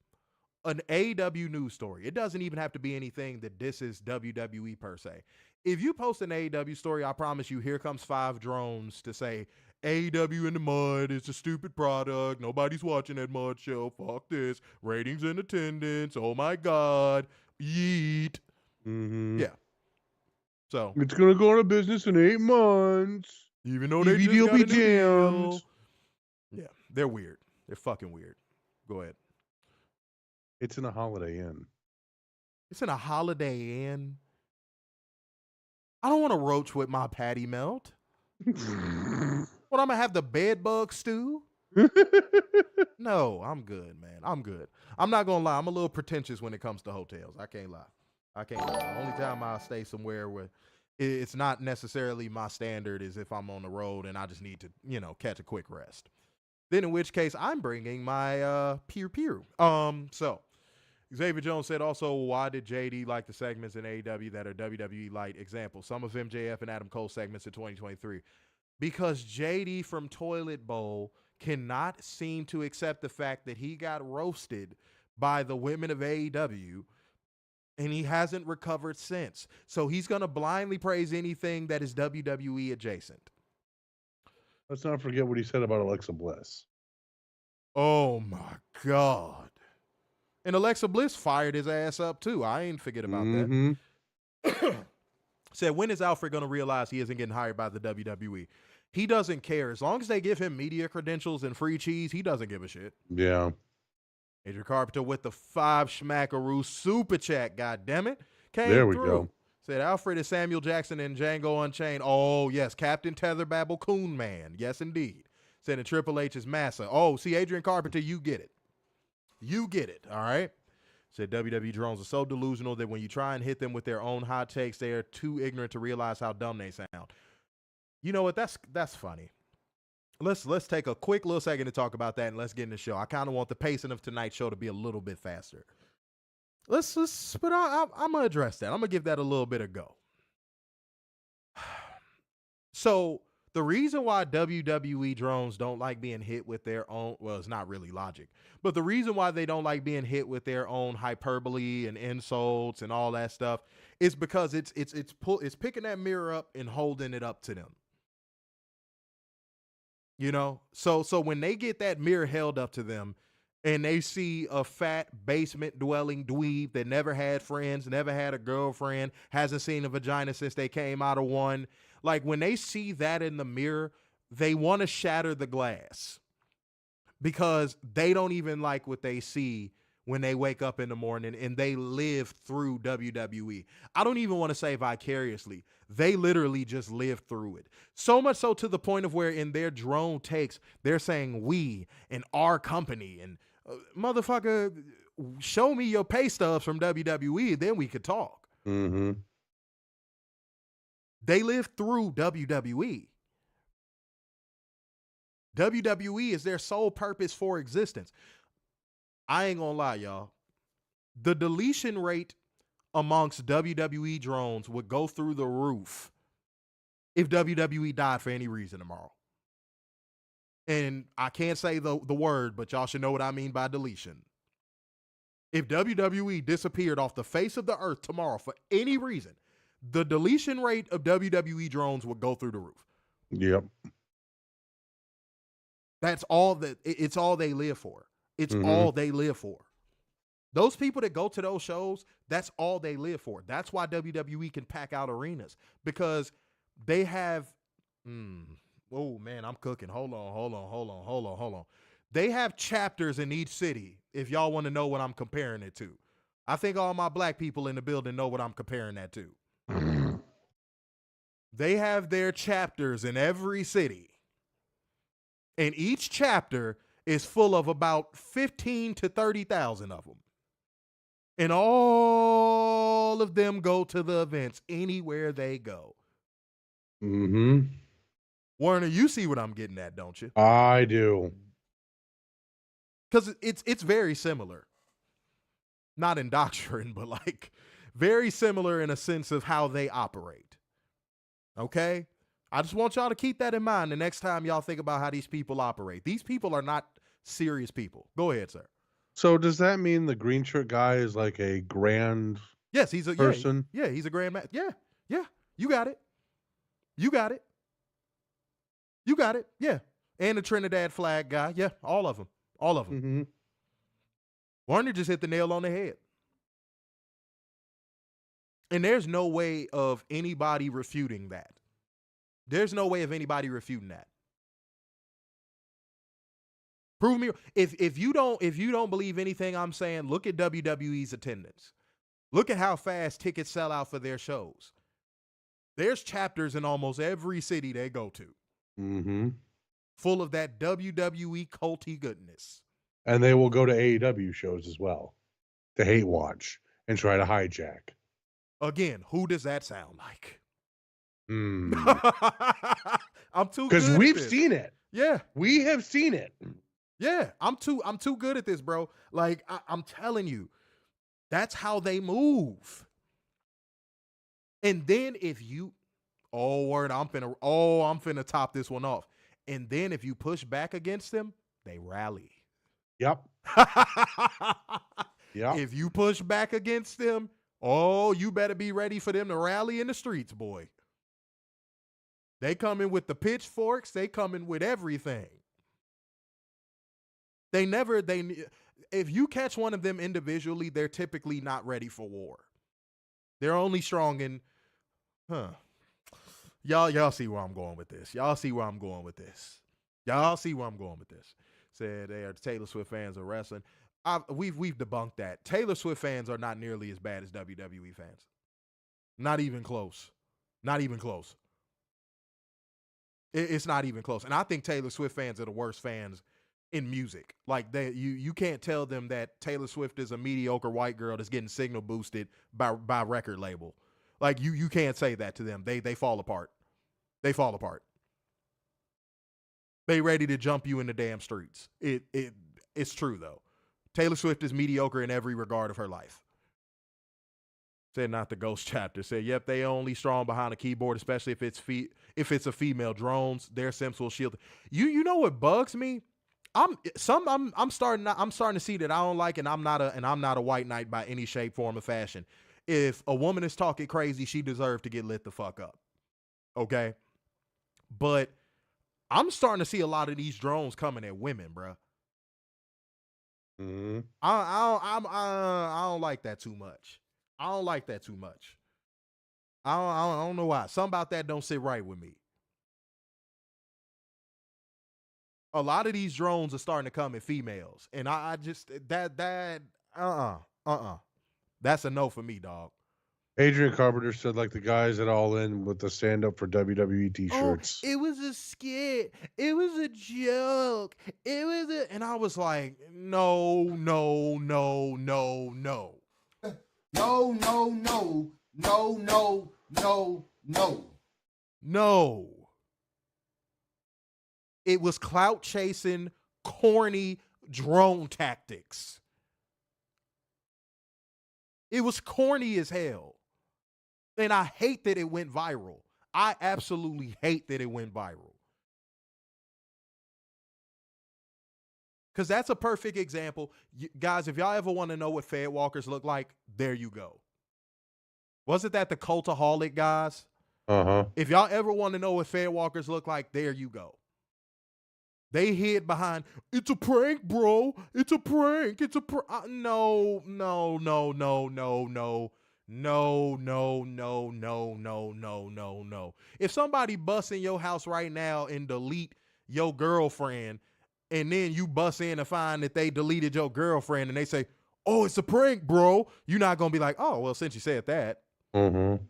an AEW news story, it doesn't even have to be anything that disses WWE per se. If you post an AEW story, I promise you, here comes 5 drones to say, AEW in the mud, it's a stupid product, nobody's watching that mud show, fuck this, ratings and attendance, oh my God, yeet. Yeah. So it's going to go out of business in 8 months. Even though they just will got be a new deal. jammed. Yeah, they're weird. They're fucking weird. Go ahead. It's in a Holiday Inn. It's in a Holiday Inn. I don't want to roach with my patty melt. What, I'm going to have the bed bug stew? No, I'm good, man. I'm good. I'm not going to lie. I'm a little pretentious when it comes to hotels. I can't lie. The only time I stay somewhere where it's not necessarily my standard is if I'm on the road and I just need to, catch a quick rest. Then in which case I'm bringing my pew. So Xavier Jones said also, why did JD like the segments in AEW that are WWE light? Example, some of MJF and Adam Cole segments in 2023. Because JD from Toilet Bowl cannot seem to accept the fact that he got roasted by the women of AEW And he hasn't recovered since. So he's going to blindly praise anything that is WWE adjacent. Let's not forget what he said about Alexa Bliss. Oh, my God. And Alexa Bliss fired his ass up, too. I ain't forget about that. Said, when is Alfred going to realize he isn't getting hired by the WWE? He doesn't care. As long as they give him media credentials and free cheese, he doesn't give a shit. Yeah. Adrian Carpenter with the 5 schmackaroo super chat, goddammit. Came There we through. go. Said Alfred is Samuel Jackson in Django Unchained. Oh, yes. Captain Tetherbabble Coon Man. Yes, indeed. Said in Triple H is Massa. Oh, see, Adrian Carpenter, you get it. You get it, all right? Said WWE drones are so delusional that when you try and hit them with their own hot takes, they are too ignorant to realize how dumb they sound. You know what? That's funny. Let's take a quick little second to talk about that, and let's get in the show. I kind of want the pacing of tonight's show to be a little bit faster. But I'm gonna address that. I'm gonna give that a little bit of go. So the reason why WWE drones don't like being hit with their own, well, it's not really logic, but the reason why they don't like being hit with their own hyperbole and insults and all that stuff is because it's picking that mirror up and holding it up to them. You know, so when they get that mirror held up to them and they see a fat basement dwelling dweeb that never had friends, never had a girlfriend, hasn't seen a vagina since they came out of one, like when they see that in the mirror, they want to shatter the glass because they don't even like what they see when they wake up in the morning and they live through WWE. I don't even want to say vicariously. They literally just live through it. So much so to the point of where in their drone takes, they're saying we and our company and motherfucker, show me your pay stubs from WWE, then we could talk. Mm-hmm. They live through WWE. WWE is their sole purpose for existence. I ain't gonna lie, y'all. The deletion rate amongst WWE drones would go through the roof if WWE died for any reason tomorrow. And I can't say the word, but y'all should know what I mean by deletion. If WWE disappeared off the face of the earth tomorrow for any reason, the deletion rate of WWE drones would go through the roof. Yep. That's all it's all they live for. It's all they live for. Those people that go to those shows, that's all they live for. That's why WWE can pack out arenas because they have, oh man, I'm cooking. Hold on. They have chapters in each city. If y'all want to know what I'm comparing it to, I think all my black people in the building know what I'm comparing that to. They have their chapters in every city. And each chapter is full of about 15 to 30,000 of them. And all of them go to the events anywhere they go. Mm-hmm. Warner, you see what I'm getting at, don't you? I do. Because it's very similar. Not in doctrine, but like very similar in a sense of how they operate. Okay? I just want y'all to keep that in mind the next time y'all think about how these people operate. These people are not serious people. Go ahead, sir. So does that mean the green shirt guy is like a grand Yes, he's a person? Yeah, he's a grand master. Yeah. You got it. You got it. Yeah. And the Trinidad flag guy. Yeah, all of them. Mm-hmm. Warner just hit the nail on the head. And there's no way of anybody refuting that. There's no way of anybody refuting that. Prove me if you don't believe anything I'm saying, look at WWE's attendance. Look at how fast tickets sell out for their shows. There's chapters in almost every city they go to. Mm-hmm. Full of that WWE culty goodness. And they will go to AEW shows as well to hate watch and try to hijack. Again, who does that sound like? Mm. I'm too good. Because we've seen it. Yeah. We have seen it. Yeah. I'm too good at this, bro. Like, I'm telling you, that's how they move. And then if you, I'm finna top this one off. And then if you push back against them, they rally. Yep. Yep. If you push back against them, Oh, you better be ready for them to rally in the streets, boy. They coming with the pitchforks. They coming with everything. If you catch one of them individually, they're typically not ready for war. They're only strong in, Y'all see where I'm going with this. Said they are Taylor Swift fans of wrestling. We've debunked that. Taylor Swift fans are not nearly as bad as WWE fans. Not even close. It's not even close. And I think Taylor Swift fans are the worst fans in music. Like you can't tell them that Taylor Swift is a mediocre white girl that's getting signal boosted by record label. Like you can't say that to them. They fall apart. They ready to jump you in the damn streets. It's true though. Taylor Swift is mediocre in every regard of her life. Said not the ghost chapter. Said, yep, they only strong behind a keyboard, especially if it's a female. Drones, their Sims will shield. You know what bugs me? I'm starting to see that I don't like, and I'm not a white knight by any shape, form, or fashion. If a woman is talking crazy, she deserves to get lit the fuck up. Okay? But I'm starting to see a lot of these drones coming at women, bro. Mm-hmm. I don't like that too much. I don't know why. Something about that don't sit right with me. A lot of these drones are starting to come in females, and I just that's a no for me, dog. Adrian Carpenter said, like the guys at All In with the stand up for WWE t-shirts. Oh, it was a skit. It was a joke. And I was like, no. No. It was clout chasing, corny drone tactics. It was corny as hell. And I hate that it went viral. I absolutely hate that it went viral. Because that's a perfect example. Guys, if y'all ever want to know what Fed Walkers look like, there you go. Wasn't that the Cultaholic guys? Uh-huh. If y'all ever want to know what Fed Walkers look like, there you go. They hid behind, it's a prank, bro. It's a prank. No. If somebody busts in your house right now and delete your girlfriend, and then you bust in to find that they deleted your girlfriend and they say, oh, it's a prank, bro, you're not going to be like, oh, well, since you said that. Mm-hmm.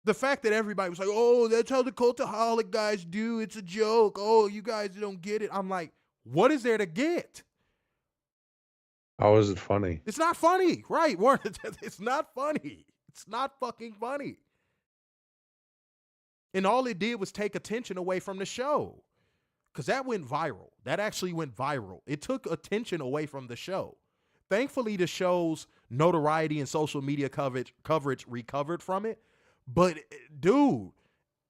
The fact that everybody was like, oh, that's how the Cultaholic guys do. It's a joke. Oh, you guys don't get it. I'm like, what is there to get? How is it funny? It's not funny. Right. It's not funny. It's not fucking funny. And all it did was take attention away from the show. Because that went viral. That actually went viral. It took attention away from the show. Thankfully, the show's notoriety and social media coverage recovered from it. But, dude,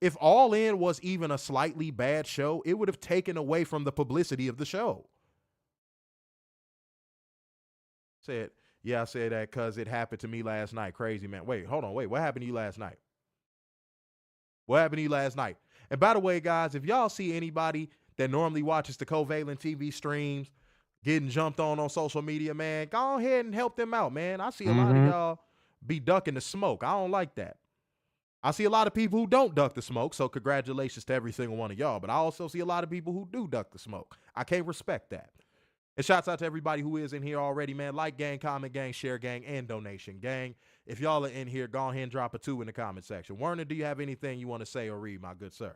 if All In was even a slightly bad show, it would have taken away from the publicity of the show. Said, yeah, I said that because it happened to me last night. Crazy, man. Wait, hold on. Wait, what happened to you last night? And by the way, guys, if y'all see anybody that normally watches the Covalent TV streams getting jumped on social media, man, go ahead and help them out, man. I see a lot of y'all be ducking the smoke. I don't like that. I see a lot of people who don't duck the smoke, so congratulations to every single one of y'all. But I also see a lot of people who do duck the smoke. I can't respect that. And shouts out to everybody who is in here already, man. Like gang, comment gang, share gang, and donation gang. If y'all are in here, go ahead and drop a 2 in the comment section. Werner, do you have anything you want to say or read, my good sir?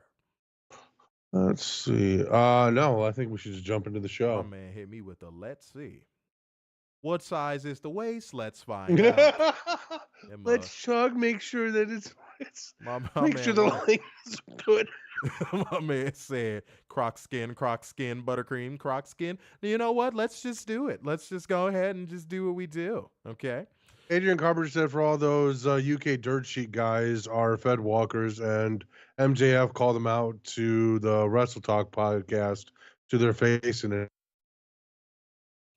Let's see. No, I think we should just jump into the show. My man hit me with the let's see. What size is the waist? Let's find out. Let's chug, make sure that it's make sure the link is good. My man said croc skin, buttercream, croc skin. You know what? Let's just do it. Let's just go ahead and just do what we do. Okay. Adrian Carpenter said for all those UK dirt sheet guys are Fed Walkers, and MJF called them out to the Wrestle Talk podcast to their face, and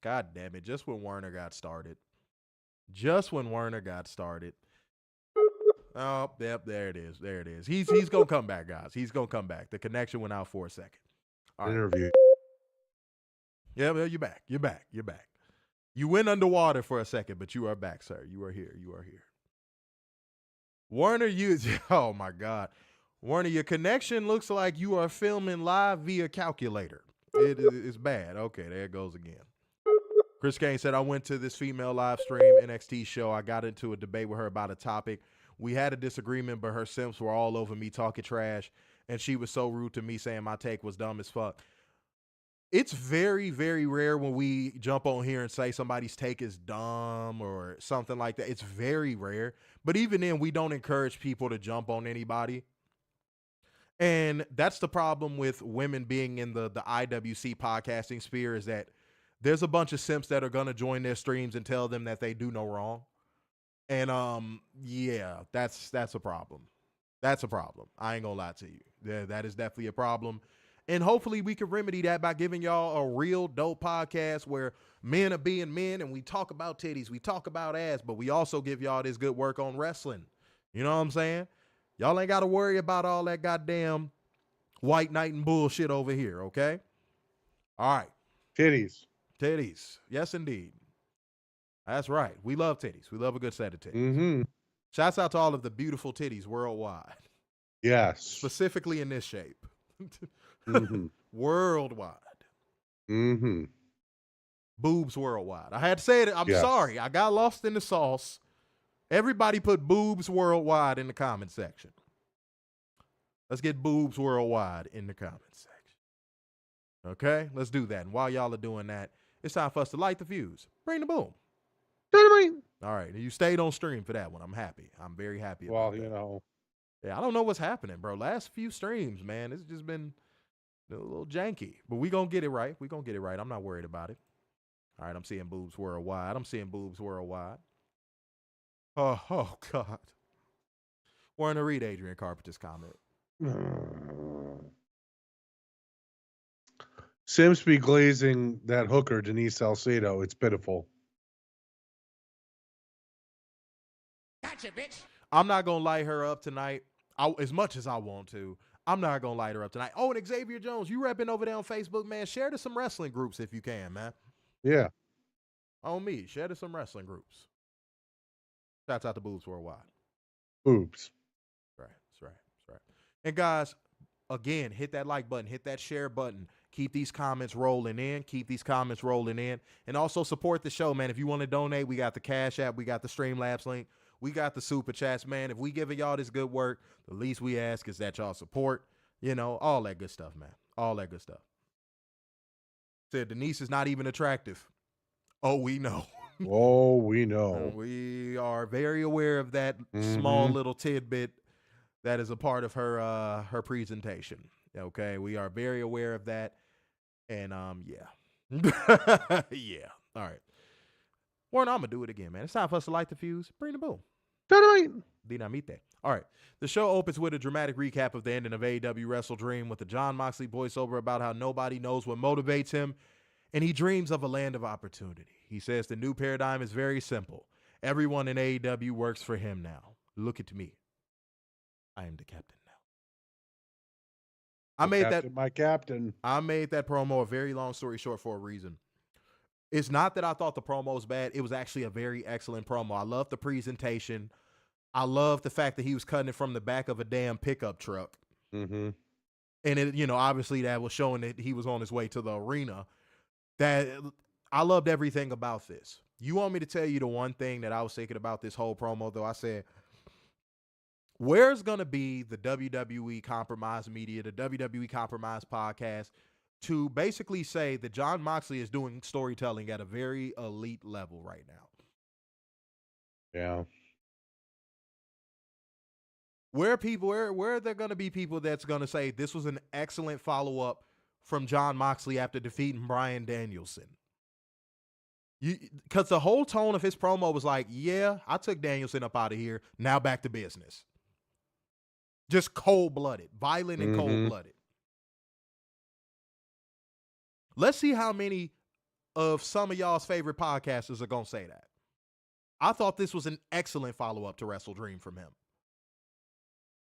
God damn it. Just when Werner got started. Just when Werner got started. Oh, yep, there it is. There it is. He's going to come back, guys. He's going to come back. The connection went out for a second. All right. Interview. Yeah, well, you're back. You're back. You're back. You went underwater for a second, but you are back, sir. You are here. You are here. Werner, oh my God. Werner, your connection looks like you are filming live via calculator. It's bad. Okay, there it goes again. Chris Kane said, I went to this female live stream NXT show. I got into a debate with her about a topic. We had a disagreement, but her simps were all over me talking trash, and she was so rude to me saying my take was dumb as fuck. It's very, very rare when we jump on here and say somebody's take is dumb or something like that. It's very rare. But even then, we don't encourage people to jump on anybody. And that's the problem with women being in the IWC podcasting sphere, is that there's a bunch of simps that are going to join their streams and tell them that they do no wrong. And yeah, that's a problem. That's a problem. I ain't gonna lie to you. That is definitely a problem. And hopefully we can remedy that by giving y'all a real dope podcast where men are being men and we talk about titties, we talk about ass, but we also give y'all this good work on wrestling. You know what I'm saying? Y'all ain't got to worry about all that goddamn white knight and bullshit over here, okay? All right. Titties. Titties. Yes, indeed. That's right. We love titties. We love a good set of titties. Mm-hmm. Shouts out to all of the beautiful titties worldwide. Yes. Specifically in this shape. Mm-hmm. Worldwide. Mm-hmm. Boobs worldwide. I had to say it. I'm sorry. I got lost in the sauce. Everybody put boobs worldwide in the comment section. Let's get boobs worldwide in the comment section. Okay? Let's do that. And while y'all are doing that, it's time for us to light the fuse. Bring the boom. Dynamite. All right. You stayed on stream for that one. I'm happy. I'm very happy about that. Well, you know. Yeah, I don't know what's happening, bro. Last few streams, man, it's just been a little janky. But we going to get it right. We going to get it right. I'm not worried about it. All right, I'm seeing boobs worldwide. I'm seeing boobs worldwide. Oh God. Warren, read Adrian Carpenter's comment. Sims be glazing that hooker, Denise Salcedo. It's pitiful. Gotcha, bitch. I'm not going to light her up tonight as much as I want to. I'm not going to light her up tonight. Oh, and Xavier Jones, you repping over there on Facebook, man. Share to some wrestling groups if you can, man. Yeah. On me. Share to some wrestling groups. Shouts out to Boobs Worldwide. Boobs. Right. That's right. That's right. And guys, again, hit that like button. Hit that share button. Keep these comments rolling in. Keep these comments rolling in. And also support the show, man. If you want to donate, we got the Cash App. We got the Streamlabs link. We got the Super Chats, man. If we giving y'all this good work, the least we ask is that y'all support. You know, all that good stuff, man. All that good stuff. Said Denise is not even attractive. Oh, we know. Oh, we know. We are very aware of that small little tidbit that is a part of her presentation. Okay, we are very aware of that, and yeah, yeah. All right, Warren, I'm gonna do it again, man. It's time for us to light the fuse. Bring the boom. Dynamite. All right. The show opens with a dramatic recap of the ending of AEW WrestleDream with the Jon Moxley voiceover about how nobody knows what motivates him, and he dreams of a land of opportunity. He says the new paradigm is very simple. Everyone in AEW works for him now. Look at me. I am the captain now. My captain. I made that promo, a very long story short, for a reason. It's not that I thought the promo was bad. It was actually a very excellent promo. I love the presentation. I love the fact that he was cutting it from the back of a damn pickup truck. Mm-hmm. And it, you know, obviously that was showing that he was on his way to the arena. That I loved everything about this. You want me to tell you the one thing that I was thinking about this whole promo, though? I said, where's going to be the WWE Compromise Media, the WWE Compromise Podcast, to basically say that Jon Moxley is doing storytelling at a very elite level right now? Yeah. Where are there going to be people that's going to say this was an excellent follow-up from Jon Moxley after defeating Bryan Danielson? Because the whole tone of his promo was like, yeah, I took Danielson up out of here. Now back to business. Just cold-blooded, violent and cold-blooded. Let's see how many of some of y'all's favorite podcasters are going to say that. I thought this was an excellent follow-up to WrestleDream from him.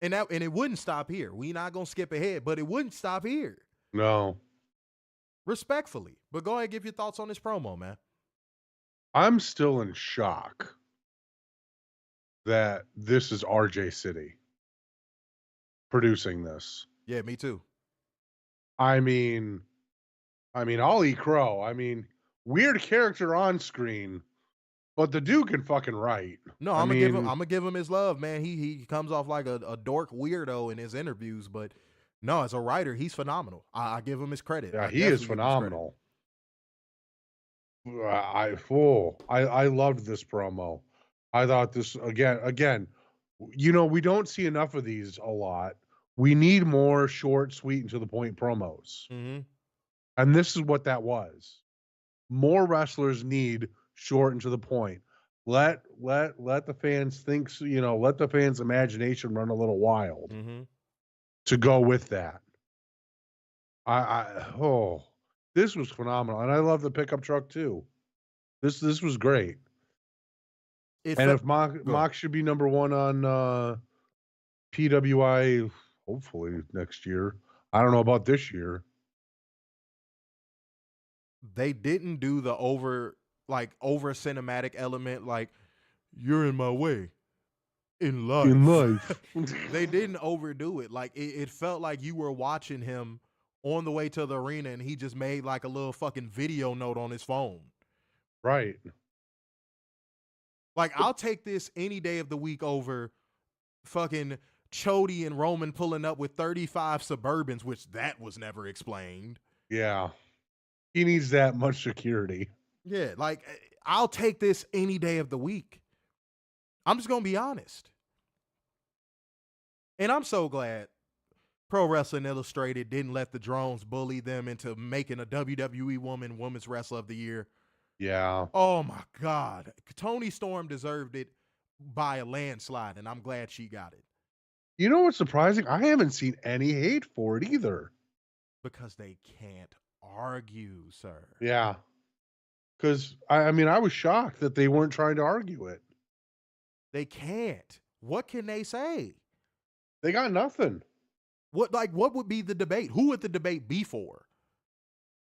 And it wouldn't stop here. We not going to skip ahead, but it wouldn't stop here. No. Respectfully. But go ahead and give your thoughts on this promo, man. I'm still in shock that this is RJ City producing this. Yeah, me too. I mean, I'll eat crow. I mean, weird character on screen, but the dude can fucking write. No, I'm gonna give him his love, man. He comes off like a dork weirdo in his interviews, but no, as a writer, he's phenomenal. I give him his credit. Yeah, he is phenomenal. I loved this promo. I thought this again, we don't see enough of these a lot. We need more short, sweet, and to the point promos. Mm-hmm. And this is what that was. More wrestlers need short and to the point. Let the fans think, let the fans' imagination run a little wild to go with that. This was phenomenal. And I love the pickup truck too. This was great. If Mox should be number one on PWI, hopefully next year. I don't know about this year. They didn't do the over cinematic element, like you're in my way in life. They didn't overdo it. Like it felt like you were watching him on the way to the arena and he just made like a little fucking video note on his phone. Right. Like I'll take this any day of the week over fucking Chody and Roman pulling up with 35 Suburbans, which that was never explained. Yeah. He needs that much security. Yeah, like I'll take this any day of the week. I'm just going to be honest. And I'm so glad Pro Wrestling Illustrated didn't let the drones bully them into making a WWE Women's Wrestler of the Year. Yeah. Oh my God. Toni Storm deserved it by a landslide, and I'm glad she got it. You know what's surprising? I haven't seen any hate for it either. Because they can't argue, sir. Yeah. Because, I was shocked that they weren't trying to argue it. They can't. What can they say? They got nothing. What would be the debate? Who would the debate be for?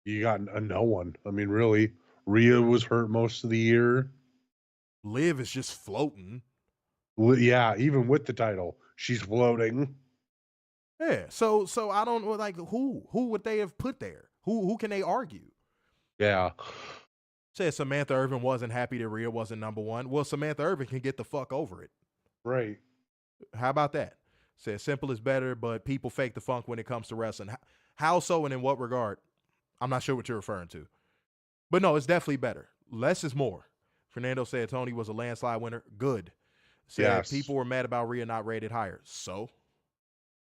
You got no one. I mean, really. Rhea was hurt most of the year. Liv is just floating. Yeah, even with the title, she's floating. Yeah, so I don't know, like who would they have put there? Who can they argue? Yeah. Said Samantha Irvin wasn't happy that Rhea wasn't number one. Well, Samantha Irvin can get the fuck over it. Right. How about that? Said simple is better, but people fake the funk when it comes to wrestling. How so and in what regard? I'm not sure what you're referring to. But no, it's definitely better. Less is more. Fernando said Tony was a landslide winner. Good. Said people were mad about Rhea not rated higher. So?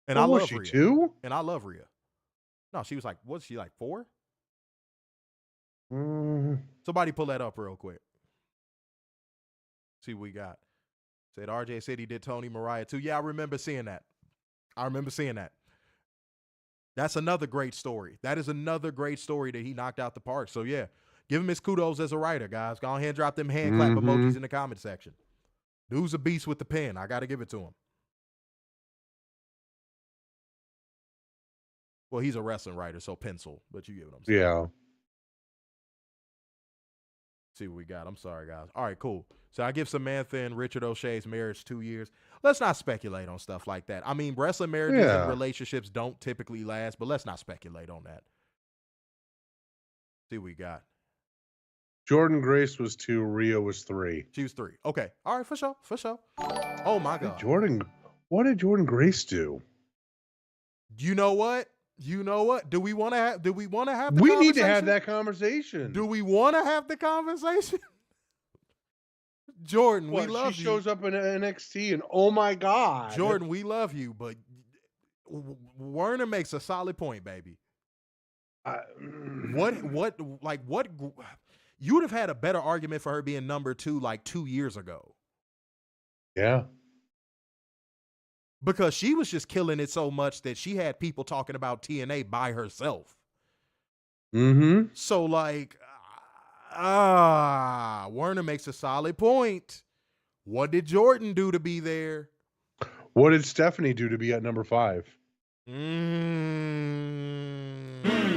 And I love Rhea. Too? And I love Rhea. No, she was like, was she like 4? Somebody pull that up real quick. See what we got. Said RJ said he did Tony Mariah too. Yeah, I remember seeing that. That's another great story. That is another great story that he knocked out the park. So yeah, give him his kudos as a writer, guys. Go ahead and drop them hand clap emojis in the comment section. Dude's a beast with the pen. I got to give it to him. Well, he's a wrestling writer, so pencil, but you get what I'm saying. Yeah. See what we got. I'm sorry, guys. All right, cool. So I give Samantha and Richard O'Shea's marriage 2 years. Let's not speculate on stuff like that. I mean, wrestling marriages and relationships don't typically last, but let's not speculate on that. See what we got. Jordan Grace was 2, Rhea was 3. She was 3. Okay. All right, for sure. Oh my God. What did Jordan Grace do? You know what? Do we want to have the conversation? We need to have that conversation. Do we want to have the conversation? Jordan, we love you. She shows up in NXT and oh my God. Jordan, we love you, but Werner makes a solid point, baby. What you would have had a better argument for her being number 2 like 2 years ago. Yeah. Because she was just killing it so much that she had people talking about TNA by herself. Mm-hmm. So, like, Werner makes a solid point. What did Jordan do to be there? What did Stephanie do to be at number 5?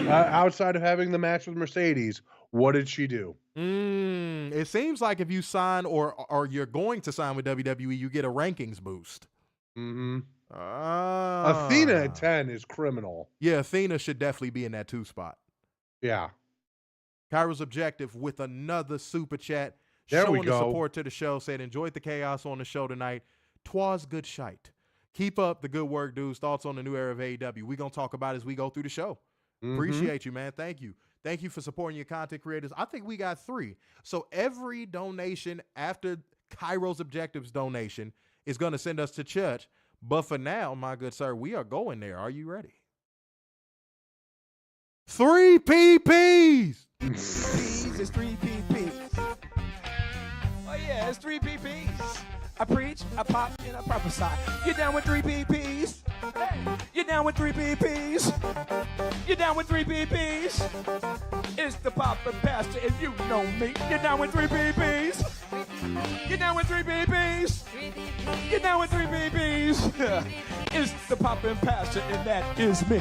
Outside of having the match with Mercedes, what did she do? It seems like if you sign or you're going to sign with WWE, you get a rankings boost. Mm-hmm. Athena at 10 is criminal. Yeah, Athena should definitely be in that 2 spot. Yeah. Kyra's Objective with another super chat. There we showing go. the support to the show. Said, enjoyed the chaos on the show tonight. 'Twas good shite. Keep up the good work, dudes. Thoughts on the new era of AEW. We're going to talk about it as we go through the show. Appreciate you, man. Thank you. Thank you for supporting your content creators. I think we got 3. So every donation after Kairos Objectives donation is going to send us to church. But for now, my good sir, we are going there. Are you ready? 3 PPs. It's 3 PPs. Oh yeah, it's 3 PPs. I preach, I pop, and I prophesy. You're down with 3 PPs. Hey, you're down with 3 PPs. You're down with 3 PPs. It's the Papa Pastor, and you know me. You're down with 3 PPs. You're down with 3 PPs. You're down with 3 PPs. It's the Papa Pastor, and that is me.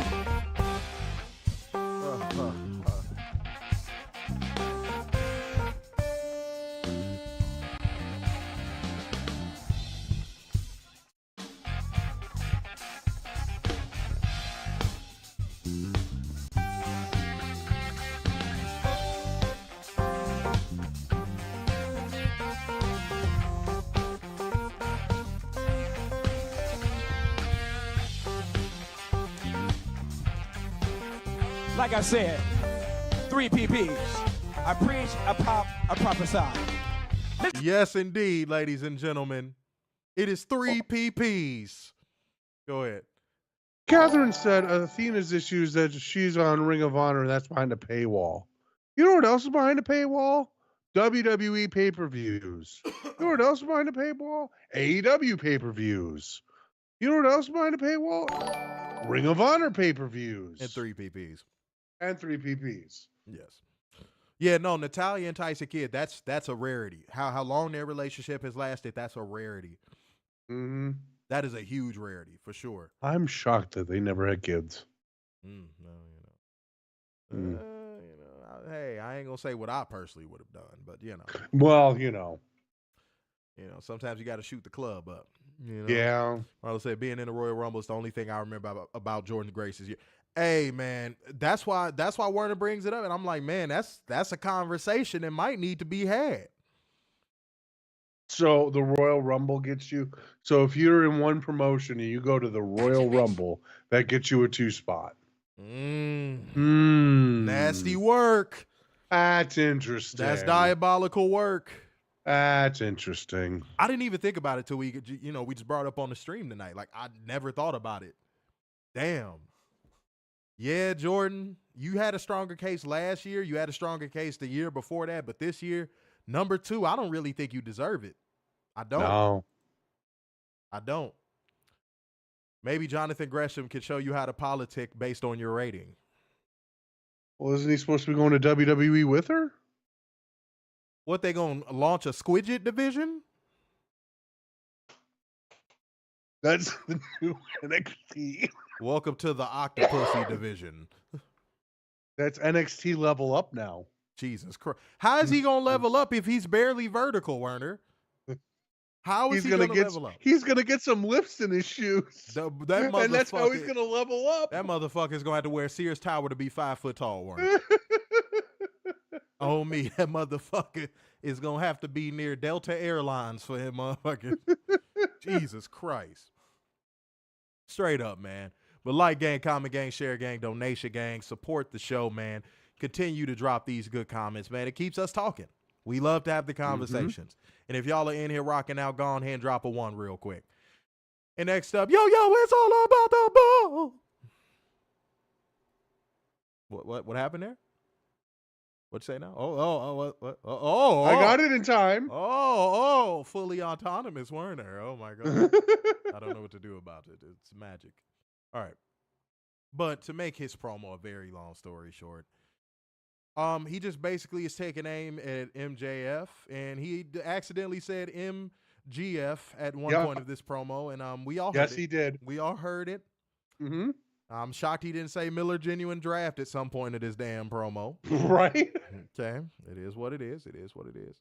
Like I said, 3 PPs. I preach, I pop, I prophesy. Yes, indeed, ladies and gentlemen. It is 3 PPs. Go ahead. Catherine said Athena's issue is that she's on Ring of Honor and that's behind a paywall. You know what else is behind a paywall? WWE pay-per-views. You know what else is behind a paywall? AEW pay-per-views. You know what else is behind a paywall? Ring of Honor pay-per-views. And 3 PPs. And 3 PPs. Yes. Yeah, no, Natalia and Tyson Kidd, that's a rarity. How long their relationship has lasted, that's a rarity. Mm-hmm. That is a huge rarity, for sure. I'm shocked that they never had kids. Hey, I ain't going to say what I personally would have done, but, Well, sometimes you got to shoot the club up. Yeah. I would say being in the Royal Rumble is the only thing I remember about Jordan Grace's year. Hey, man, that's why Werner brings it up, and I'm like, man, that's a conversation that might need to be had. So the Royal Rumble gets you. So if you're in one promotion and you go to the Royal Rumble, that gets you a 2 spot. Nasty work. That's interesting. That's diabolical work. That's interesting. I didn't even think about it till we just brought it up on the stream tonight. Like, I never thought about it. Damn. Yeah, Jordan, you had a stronger case last year. You had a stronger case the year before that. But this year, number 2, I don't really think you deserve it. I don't. No. I don't. Maybe Jonathan Gresham could show you how to politic based on your rating. Well, isn't he supposed to be going to WWE with her? What, they going to launch a Squidget division? That's the new NXT. Welcome to the Octopussy division. That's NXT level up now. Jesus Christ. How is he going to level up if he's barely vertical, Werner? How is he going to level up? He's going to get some lifts in his shoes. And that's how he's going to level up. That motherfucker is going to have to wear Sears Tower to be 5 foot tall, Werner. Oh, me. That motherfucker is going to have to be near Delta Airlines for him, motherfucker. Jesus Christ. Straight up, man. But like gang, comment gang, share gang, donation gang, support the show, man. Continue to drop these good comments, man. It keeps us talking. We love to have the conversations. And if y'all are in here rocking out, go ahead and drop a 1 real quick. And next up, yo, it's all about the ball. What happened there? What'd you say now? Oh, I got it in time. Oh, fully autonomous Werner. Oh my God. I don't know what to do about it. It's magic. All right. But to make his promo a very long story short, He just basically is taking aim at MJF, and he accidentally said MGF at one point of this promo, and we all heard it. Yes, he did. We all heard it. Mm-hmm. I'm shocked he didn't say Miller Genuine Draft at some point of this damn promo. Right? Okay, it is what it is. It is what it is.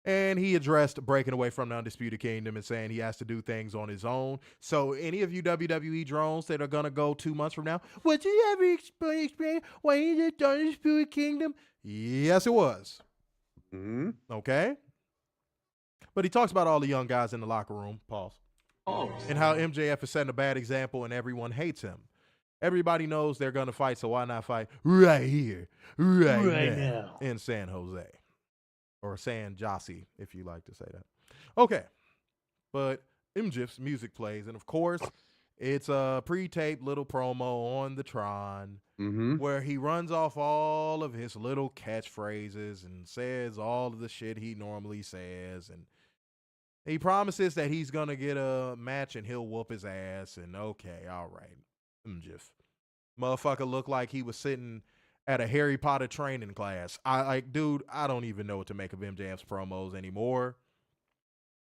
And he addressed breaking away from the Undisputed Kingdom and saying he has to do things on his own. So any of you WWE drones that are going to go 2 months from now, would you ever explain why he did the Undisputed Kingdom? Yes, it was. Mm-hmm. Okay. But he talks about all the young guys in the locker room, pause, and how MJF is setting a bad example and everyone hates him. Everybody knows they're going to fight, so why not fight right here, right now in San Jose? Or San Jose, if you like to say that. Okay. But MJF's music plays, and of course, it's a pre-taped little promo on the Tron where he runs off all of his little catchphrases and says all of the shit he normally says, and he promises that he's going to get a match and he'll whoop his ass, and okay, all right. MJF. Motherfucker looked like he was sitting at a Harry Potter training class. Dude, I don't even know what to make of MJF's promos anymore.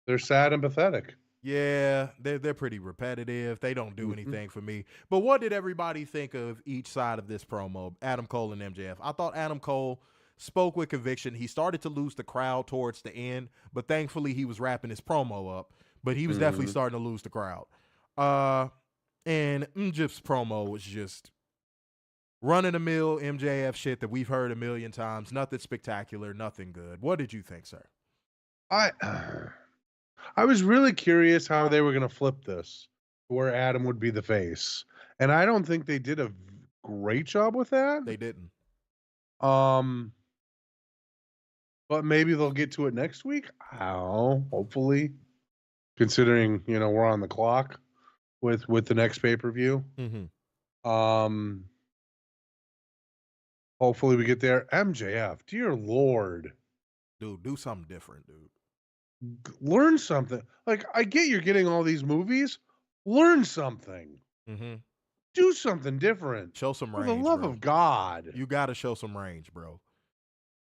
They're sad and pathetic. Yeah, they're pretty repetitive. They don't do anything for me. But what did everybody think of each side of this promo, Adam Cole and MJF? I thought Adam Cole spoke with conviction. He started to lose the crowd towards the end, but thankfully he was wrapping his promo up. But he was definitely starting to lose the crowd. And MJF's promo was just run-of-the-mill MJF shit that we've heard a million times. Nothing spectacular, nothing good. What did you think, sir? I was really curious how they were going to flip this, where Adam would be the face. And I don't think they did a great job with that. They didn't. But maybe they'll get to it next week. Hopefully. Considering, we're on the clock with the next pay-per-view. Hopefully we get there. MJF, dear Lord. Dude, do something different, dude. Learn something. Like, I get you're getting all these movies. Learn something. Do something different. Show some range, For the love bro. of God. You got to show some range, bro.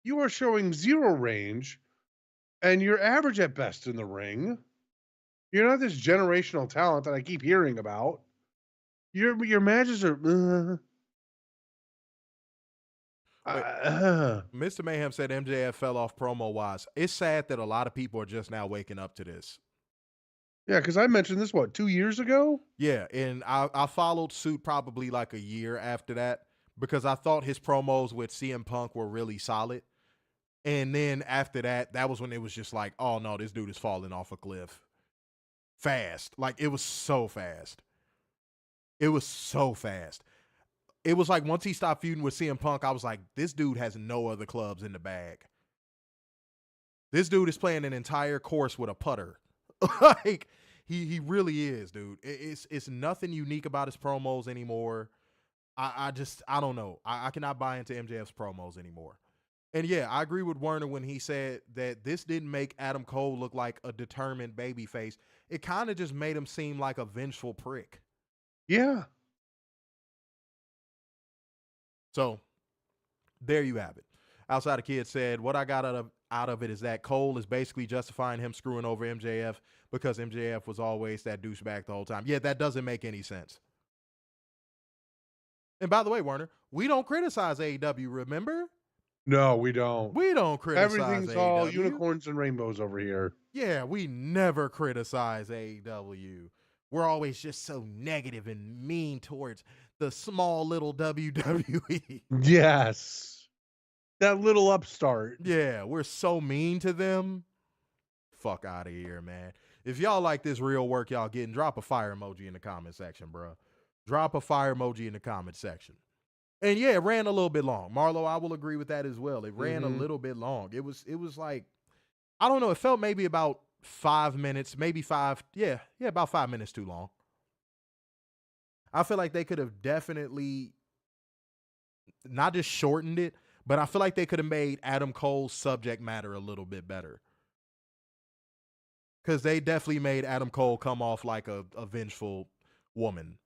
You are showing zero range, and you're average at best in the ring. You're not this generational talent that I keep hearing about. Your matches are... Mr. Mayhem said MJF fell off promo-wise. It's sad that a lot of people are just now waking up to this. Yeah, because I mentioned this, 2 years ago? Yeah, and I followed suit probably like a year after that because I thought his promos with CM Punk were really solid. And then after that, that was when it was just like, oh, no, this dude is falling off a cliff. Fast. Like, it was so fast. It was so fast. It was like once he stopped feuding with CM Punk, I was like, this dude has no other clubs in the bag. This dude is playing an entire course with a putter. Like, he really is, dude. It's nothing unique about his promos anymore. I don't know. I cannot buy into MJF's promos anymore. And yeah, I agree with Werner when he said that this didn't make Adam Cole look like a determined babyface. It kind of just made him seem like a vengeful prick. Yeah. So there you have it. Outside the Kid said, what I got out of it is that Cole is basically justifying him screwing over MJF because MJF was always that douchebag the whole time. Yeah, that doesn't make any sense. And by the way, Werner, we don't criticize AEW, remember? No, we don't. We don't criticize Everything's AEW. all unicorns and rainbows over here. Yeah, we never criticize AEW. We're always just so negative and mean towards the small little WWE. Yes. That little upstart. Yeah, we're so mean to them. Fuck out of here, man. If y'all like this real work y'all getting, drop a fire emoji in the comment section, bro. Drop a fire emoji in the comment section. And yeah, it ran a little bit long. Marlo, I will agree with that as well. It ran a little bit long. It was like, I don't know, it felt maybe about 5 minutes, maybe five. Yeah, about 5 minutes too long. I feel like they could have definitely not just shortened it, but I feel like they could have made Adam Cole's subject matter a little bit better. Because they definitely made Adam Cole come off like a vengeful woman.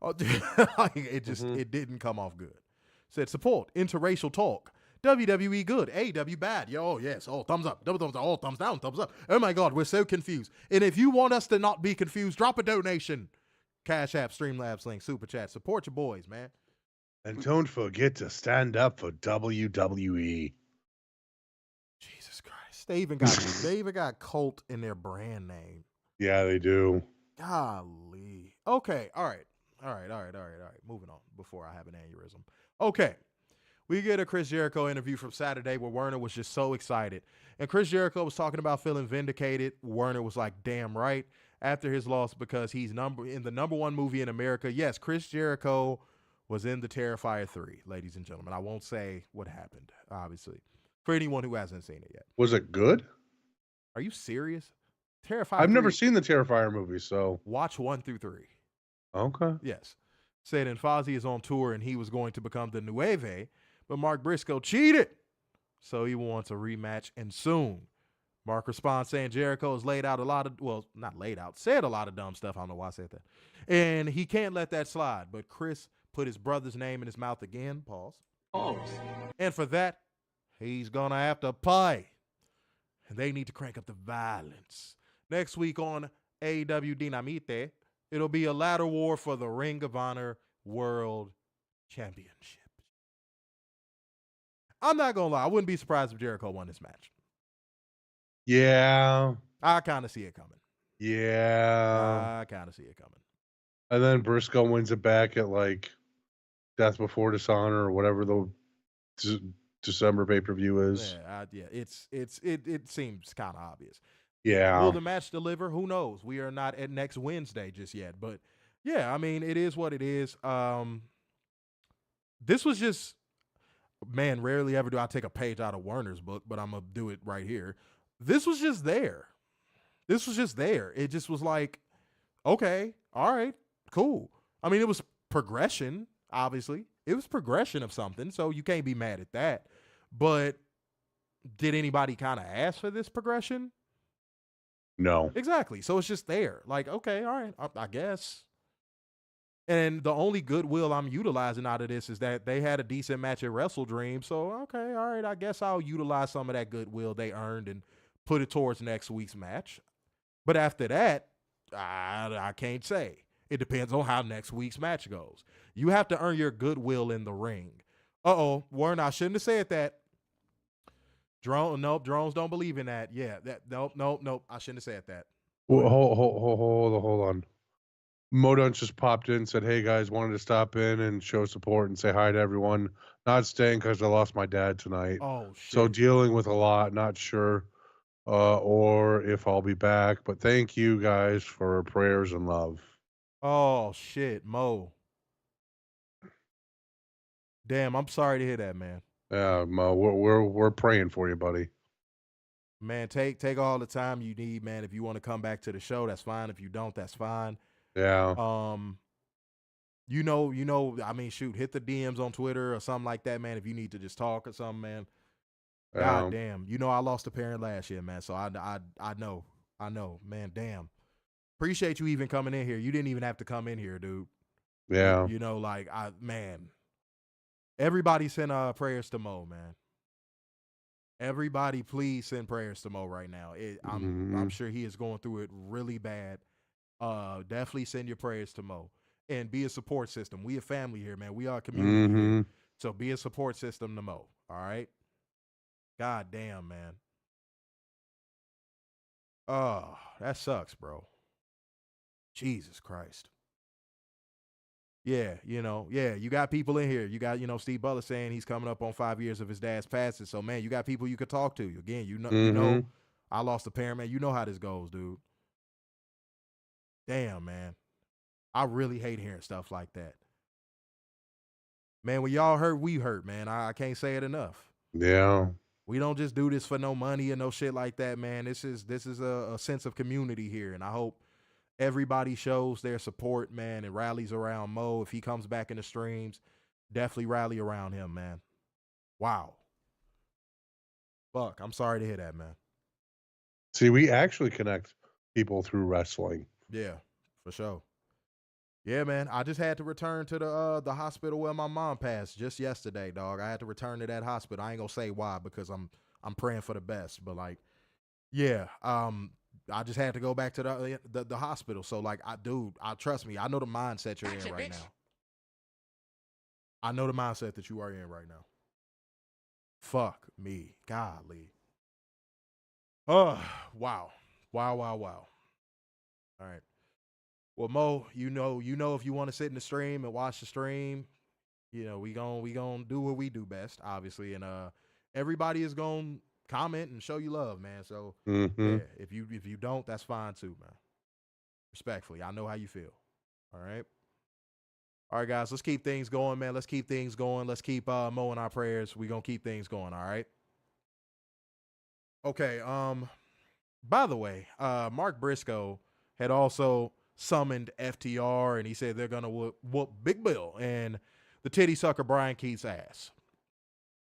It didn't come off good. Said support interracial talk. WWE good, AEW bad. Yo, yes, oh, thumbs up, double thumbs up, oh, thumbs down, thumbs up. Oh my God, we're so confused. And if you want us to not be confused, drop a donation. Cash App, Streamlabs link, Super Chat. Support your boys, man. And don't forget to stand up for WWE. Jesus Christ. They even got Colt in their brand name. Yeah, they do. Golly. Okay, all right. Moving on before I have an aneurysm. Okay. We get a Chris Jericho interview from Saturday where Werner was just so excited. And Chris Jericho was talking about feeling vindicated. Werner was like, damn right, after his loss because he's in the number one movie in America. Yes, Chris Jericho was in the Terrifier 3, ladies and gentlemen. I won't say what happened, obviously, for anyone who hasn't seen it yet. Was it good? Are you serious? Terrifier I've 3, never seen the Terrifier movie, so. Watch 1 through 3. Okay. Yes. Said and Fozzy is on tour and he was going to become the Nueve, but Mark Briscoe cheated. So he wants a rematch and soon. Mark responds saying Jericho has laid out a lot of, well, not laid out, said a lot of dumb stuff. I don't know why I said that. And he can't let that slide. But Chris put his brother's name in his mouth again. Pause. And for that, he's going to have to pay. And they need to crank up the violence. Next week on AEW Dynamite, it'll be a ladder war for the Ring of Honor World Championship. I'm not going to lie. I wouldn't be surprised if Jericho won this match. Yeah. I kind of see it coming. Yeah. I kind of see it coming. And then Briscoe wins it back at like Death Before Dishonor or whatever the December pay-per-view is. Yeah, it seems kind of obvious. Yeah. Will the match deliver? Who knows? We are not at next Wednesday just yet. But yeah, I mean, it is what it is. This was just, man, rarely ever do I take a page out of Werner's book, but I'm going to do it right here. This was just there. It just was like, okay, all right, cool. I mean, it was progression, obviously. It was progression of something, so you can't be mad at that. But did anybody kind of ask for this progression? No. Exactly. So it's just there. Like, okay, all right, I guess. And the only goodwill I'm utilizing out of this is that they had a decent match at WrestleDream. So, okay, all right, I guess I'll utilize some of that goodwill they earned and put it towards next week's match. But after that, I can't say. It depends on how next week's match goes. You have to earn your goodwill in the ring. Uh-oh, Warren, I shouldn't have said that. Drones don't believe in that. Yeah, nope. I shouldn't have said that. Well, hold on. Modun just popped in and said, hey, guys, wanted to stop in and show support and say hi to everyone. Not staying because I lost my dad tonight. Oh, shit. So dealing with a lot, not sure or if I'll be back. But thank you guys for prayers and love. Oh, shit, Mo. Damn, I'm sorry to hear that, man. Yeah, Mo, we're praying for you, buddy. Man, take all the time you need, man. If you want to come back to the show, that's fine. If you don't, that's fine. Yeah. You know, I mean, shoot, hit the DMs on Twitter or something like that, man, if you need to just talk or something, man. God damn. You know, I lost a parent last year, man, so I know, man, damn. Appreciate you even coming in here. You didn't even have to come in here, dude. Yeah. You know, like, man. Everybody send prayers to Mo, man. Everybody, please send prayers to Mo right now. I'm sure he is going through it really bad. Definitely send your prayers to Mo. And be a support system. We a family here, man. We are a community here. So be a support system to Mo. All right? God damn, man. Oh, that sucks, bro. Jesus Christ. Yeah, you got people in here. You got, Steve Butler saying he's coming up on 5 years of his dad's passing. So, man, you got people you could talk to. Again, you know, I lost a parent, man. You know how this goes, dude. Damn, man. I really hate hearing stuff like that. Man, when y'all hurt, we hurt, man. I can't say it enough. Yeah. We don't just do this for no money and no shit like that, man. This is a sense of community here, and I hope everybody shows their support, man, and rallies around Mo. If he comes back in the streams, definitely rally around him, man. Wow. Fuck, I'm sorry to hear that, man. See, we actually connect people through wrestling. Yeah, for sure. Yeah, man. I just had to return to the hospital where my mom passed just yesterday, dog. I had to return to that hospital. I ain't gonna say why because I'm praying for the best, but like, yeah, I just had to go back to the hospital. So like, I trust me. I know the mindset you're in right now. I know the mindset that you are in right now. Fuck me, golly. Oh, wow. All right. Well, Mo, you know, if you want to sit in the stream and watch the stream, you know, we gon' do what we do best, obviously, and everybody is gonna comment and show you love, man. So yeah, if you don't, that's fine too, man. Respectfully, I know how you feel. All right. All right, guys, let's keep things going, man. Let's keep things going. Let's keep Mo in our prayers. We gonna keep things going, all right? Okay, by the way, Mark Briscoe had also summoned FTR, and he said they're gonna whoop Big Bill and the titty sucker Bryan Keith's ass.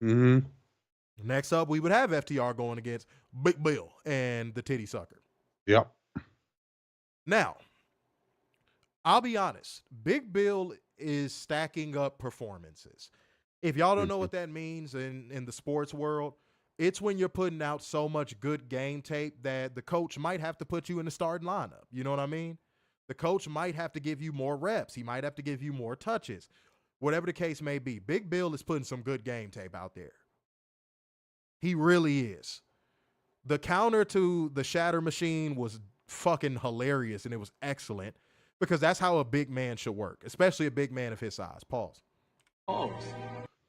Next up, we would have FTR going against Big Bill and the titty sucker. Yep. Now, I'll be honest. Big Bill is stacking up performances. If y'all don't know what that means in the sports world, it's when you're putting out so much good game tape that the coach might have to put you in the starting lineup. You know what I mean? The coach might have to give you more reps. He might have to give you more touches. Whatever the case may be, Big Bill is putting some good game tape out there. He really is. The counter to the Shatter Machine was fucking hilarious, and it was excellent because that's how a big man should work, especially a big man of his size. Pause.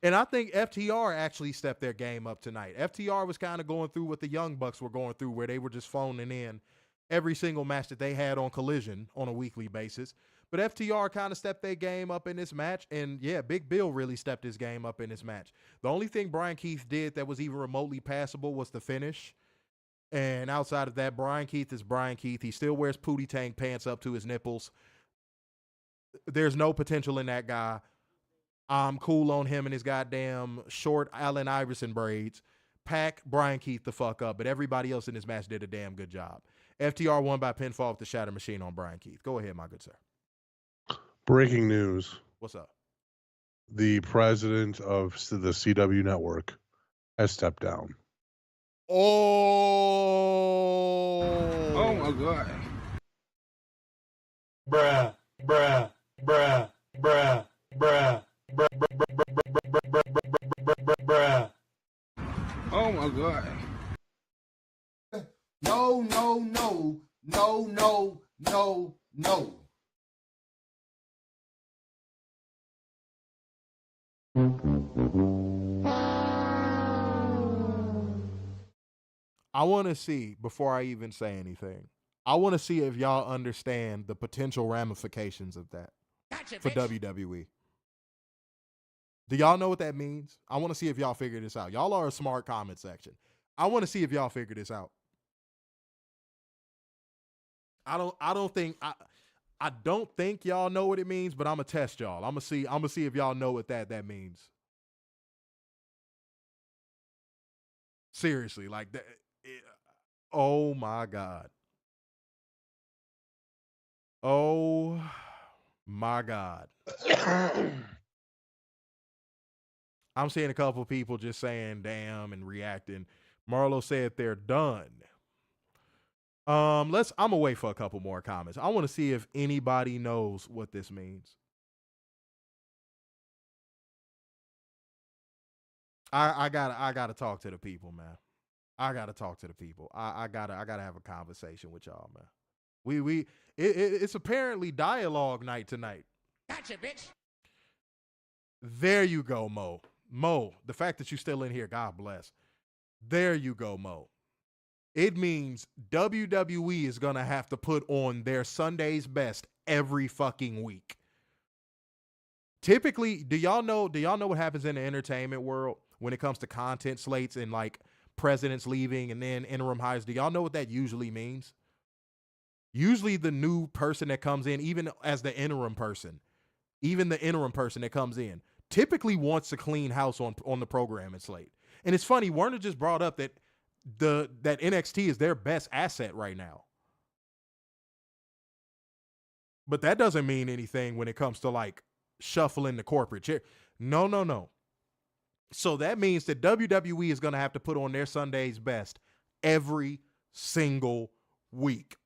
And I think FTR actually stepped their game up tonight. FTR was kind of going through what the Young Bucks were going through, where they were just phoning in every single match that they had on Collision on a weekly basis. But FTR kind of stepped their game up in this match. And yeah, Big Bill really stepped his game up in this match. The only thing Bryan Keith did that was even remotely passable was the finish. And outside of that, Bryan Keith is Bryan Keith. He still wears Pootie Tang pants up to his nipples. There's no potential in that guy. I'm cool on him and his goddamn short Allen Iverson braids. Pack Bryan Keith the fuck up, but everybody else in this match did a damn good job. FTR won by pinfall with the Shatter Machine on Bryan Keith. Go ahead, my good sir. Breaking news. What's up? The president of the CW network has stepped down. Oh my God. Bruh. Oh my God. No. I want to see, before I even say anything, I want to see if y'all understand the potential ramifications of that for WWE. Do y'all know what that means? I want to see if y'all figure this out. Y'all are a smart comment section. I want to see if y'all figure this out. I don't think y'all know what it means, but I'm gonna test y'all. I'm gonna see if y'all know what that means. Seriously, like that. Oh my God. Oh my God. I'm seeing a couple people just saying damn and reacting. Marlo said they're done. I'm gonna wait for a couple more comments. I want to see if anybody knows what this means. I gotta talk to the people, man. I gotta talk to the people. I gotta have a conversation with y'all, man. It's apparently dialogue night tonight. Gotcha, bitch. There you go, Mo. Mo, the fact that you're still in here, God bless. There you go, Mo. It means WWE is gonna have to put on their Sunday's best every fucking week. Typically, do y'all know what happens in the entertainment world when it comes to content slates and like presidents leaving and then interim hires? Do y'all know what that usually means? Usually the new person that comes in, even as the interim person that comes in, typically wants to clean house on the programming slate. And it's funny, Werner just brought up that that NXT is their best asset right now. But that doesn't mean anything when it comes to like shuffling the corporate chair. No. So that means that WWE is going to have to put on their Sunday's best every single week.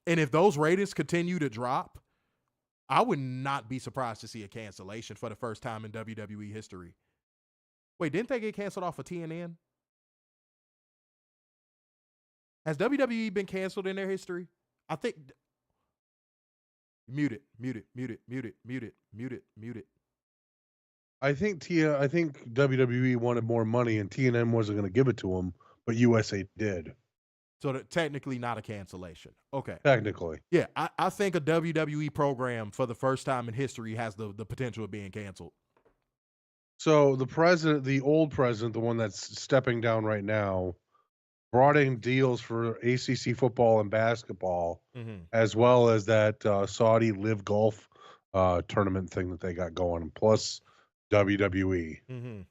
And if those ratings continue to drop, I would not be surprised to see a cancellation for the first time in WWE history. Wait, didn't they get canceled off of TNN? Has WWE been canceled in their history? I think. Mute it. I think WWE wanted more money and TNN wasn't going to give it to them, but USA did. So that technically not a cancellation. Okay. Technically. Yeah, I think a WWE program for the first time in history has the potential of being canceled. So the old president, the one that's stepping down right now, brought in deals for ACC football and basketball, as well as that Saudi Live Golf tournament thing that they got going, plus WWE.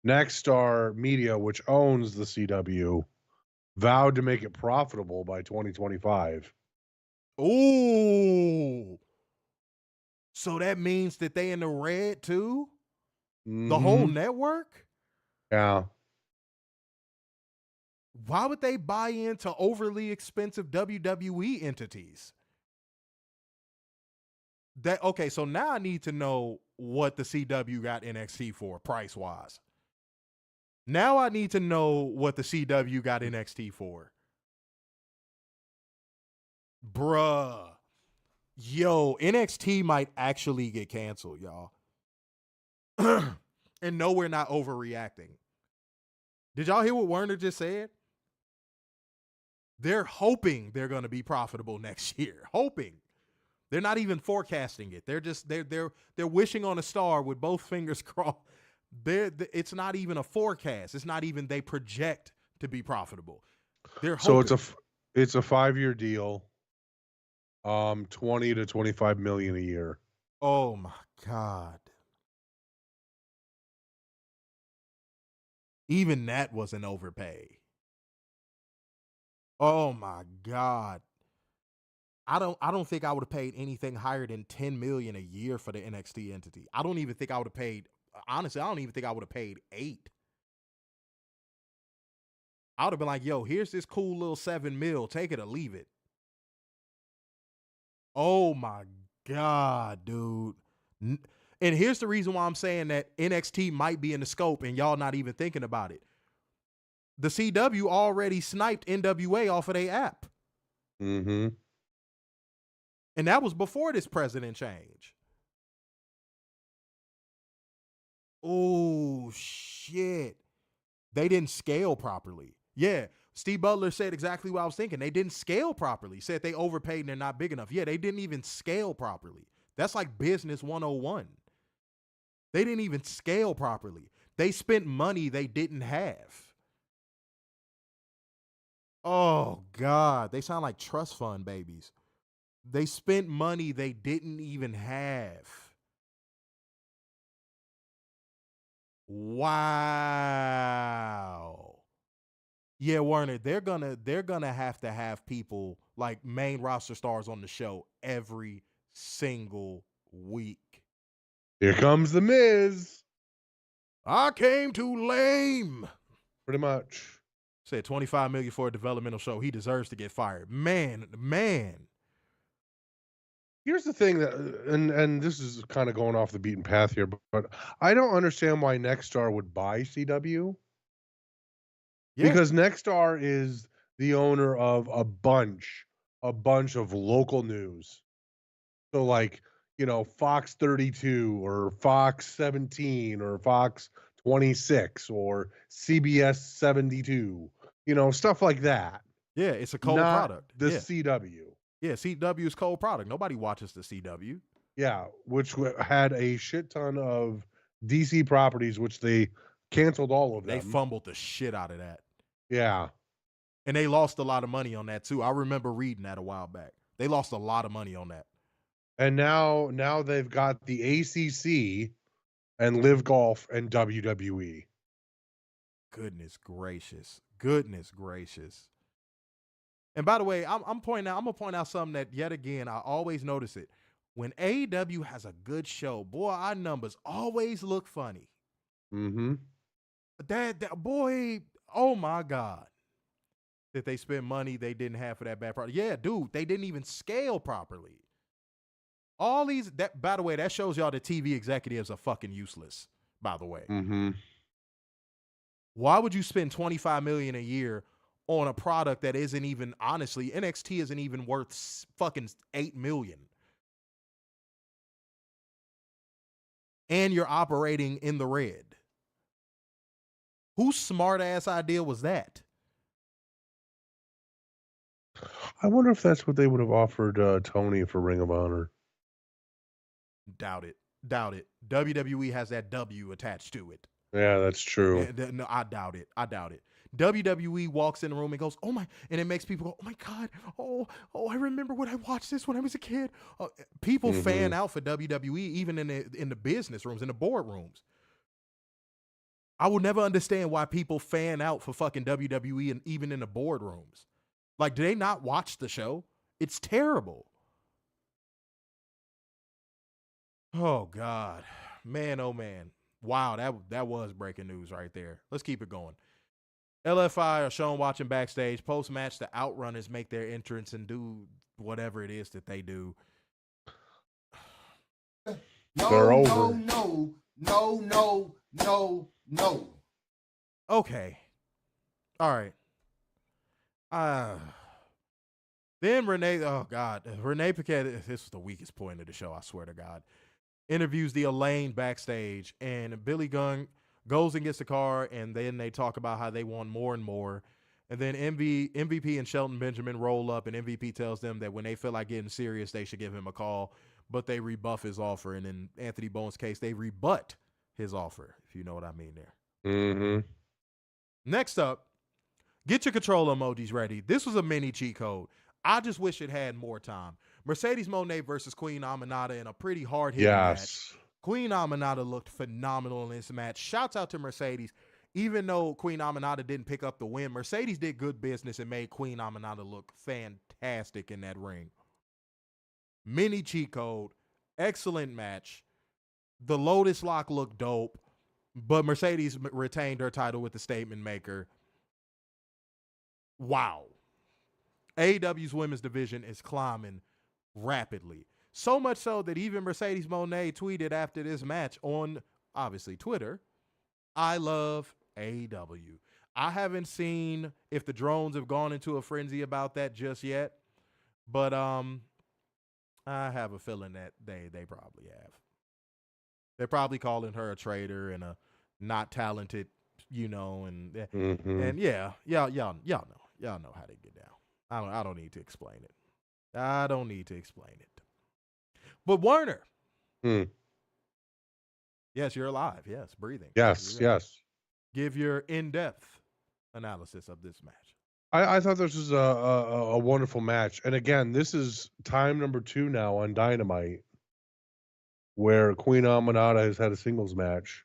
Nexstar Media, which owns the CW, vowed to make it profitable by 2025. Ooh. So that means that they in the red too? The whole network? Yeah. Why would they buy into overly expensive WWE entities? Okay, so now I need to know what the CW got NXT for price-wise. Now I need to know what the CW got NXT for. Bruh. Yo, NXT might actually get canceled, y'all. And no, we're not overreacting. Did y'all hear what Werner just said? They're hoping they're going to be profitable next year. Hoping. They're not even forecasting it. They're wishing on a star with both fingers crossed. It's not even a forecast. It's not even they project to be profitable. They're hoping. So it's a 5-year deal. 20 to 25 million a year. Oh my God. Even that was an overpay. Oh my God. I don't think I would have paid anything higher than 10 million a year for the NXT entity. I don't even think I would have paid, honestly, I don't even think I would have paid 8. I would have been like, yo, here's this cool little 7 mil. Take it or leave it. Oh my God, dude. And here's the reason why I'm saying that NXT might be in the scope and y'all not even thinking about it. The CW already sniped NWA off of their app. Mm-hmm. And that was before this president change. Oh, shit. They didn't scale properly. Yeah, Steve Butler said exactly what I was thinking. They didn't scale properly. Said they overpaid and they're not big enough. Yeah, they didn't even scale properly. That's like business 101. They didn't even scale properly. They spent money they didn't have. Oh, God. They sound like trust fund babies. They spent money they didn't even have. Wow. Yeah, Werner, they're gonna have to have people like main roster stars on the show every single week. Here comes the Miz. I came too lame. Pretty much. Said 25 million for a developmental show. He deserves to get fired. Man. Here's the thing that, and this is kind of going off the beaten path here, but I don't understand why Nexstar would buy CW. Yeah. Because Nexstar is the owner of a bunch of local news. So like, Fox 32 or Fox 17 or Fox 26 or CBS 72, stuff like that. Yeah, it's a cold product. The CW. Yeah, CW is cold product. Nobody watches the CW. Yeah, which had a shit ton of DC properties, which they canceled all of them. They fumbled the shit out of that. Yeah. And they lost a lot of money on that too. I remember reading that a while back. They lost a lot of money on that. And now they've got the ACC and Live Golf and WWE. Goodness gracious. And by the way, I'm gonna point out something that yet again I always notice it. When AEW has a good show, boy, our numbers always look funny. Mm-hmm. That boy, oh my God. That they spent money they didn't have for that bad product. Yeah, dude, they didn't even scale properly. All these that by the way, that shows y'all the TV executives are fucking useless, by the way. Mm-hmm. Why would you spend $25 million a year on a product that isn't even, honestly, NXT isn't even worth fucking $8 million? And you're operating in the red. Whose smart ass idea was that? I wonder if that's what they would have offered Tony for Ring of Honor. Doubt it. WWE has that W attached to it. Yeah, that's true. No, I doubt it. WWE walks in the room and goes, "Oh my," and it makes people go, "Oh my God, oh, I remember when I watched this when I was a kid." People fan out for WWE even in the business rooms, in the boardrooms. I will never understand why people fan out for fucking WWE and even in the boardrooms. Like, do they not watch the show? It's terrible. Oh God, man, oh man. Wow, that was breaking news right there. Let's keep it going. LFI are shown watching backstage. Post-match, the Outrunners make their entrance and do whatever it is that they do. They're over. No. Okay. All right. Then Renee, oh God, Renee Paquette, this is the weakest point of the show, I swear to God, interviews the Elaine backstage, and Billy Gunn goes and gets the car, and then they talk about how they want more and more. And then MVP and Shelton Benjamin roll up, and MVP tells them that when they feel like getting serious, they should give him a call, but they rebuff his offer. And in Anthony Bone's case, they rebut his offer, if you know what I mean there. Mm-hmm. Next up, get your control emojis ready. This was a mini cheat code. I just wish it had more time. Mercedes Moné versus Queen Aminata in a pretty hard-hitting match. Queen Aminata looked phenomenal in this match. Shouts out to Mercedes. Even though Queen Aminata didn't pick up the win, Mercedes did good business and made Queen Aminata look fantastic in that ring. Mini cheat code. Excellent match. The Lotus Lock looked dope, but Mercedes retained her title with the statement maker. Wow. AEW's women's division is climbing rapidly. So much so that even Mercedes Moné tweeted after this match on, obviously, Twitter, "I love AEW." I haven't seen if the drones have gone into a frenzy about that just yet, but I have a feeling that they probably have. They're probably calling her a traitor and a not talented, and and yeah, y'all know how they get down. I don't need to explain it. But Werner. Yes, you're alive. Yes, breathing. Yes. Give your in-depth analysis of this match. I thought this was a wonderful match. And again, this is time number 2 now on Dynamite where Queen Aminata has had a singles match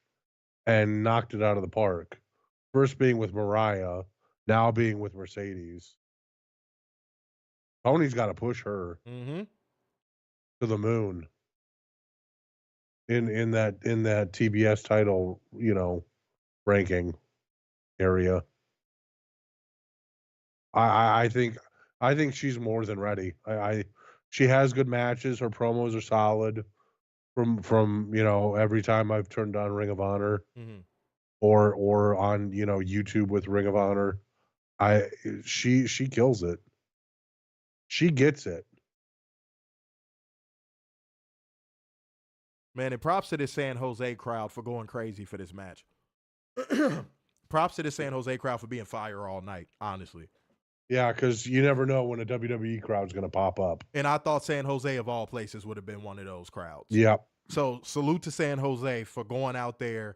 and knocked it out of the park. First being with Mariah, now being with Mercedes. Tony's got to push her to the moon in that TBS title, ranking area. I think she's more than ready. She has good matches. Her promos are solid. From every time I've turned on Ring of Honor or on YouTube with Ring of Honor, she kills it. She gets it. Man, and props to this San Jose crowd for going crazy for this match. Props to this San Jose crowd for being fire all night, honestly. Yeah, because you never know when a WWE crowd's going to pop up. And I thought San Jose, of all places, would have been one of those crowds. Yep. So salute to San Jose for going out there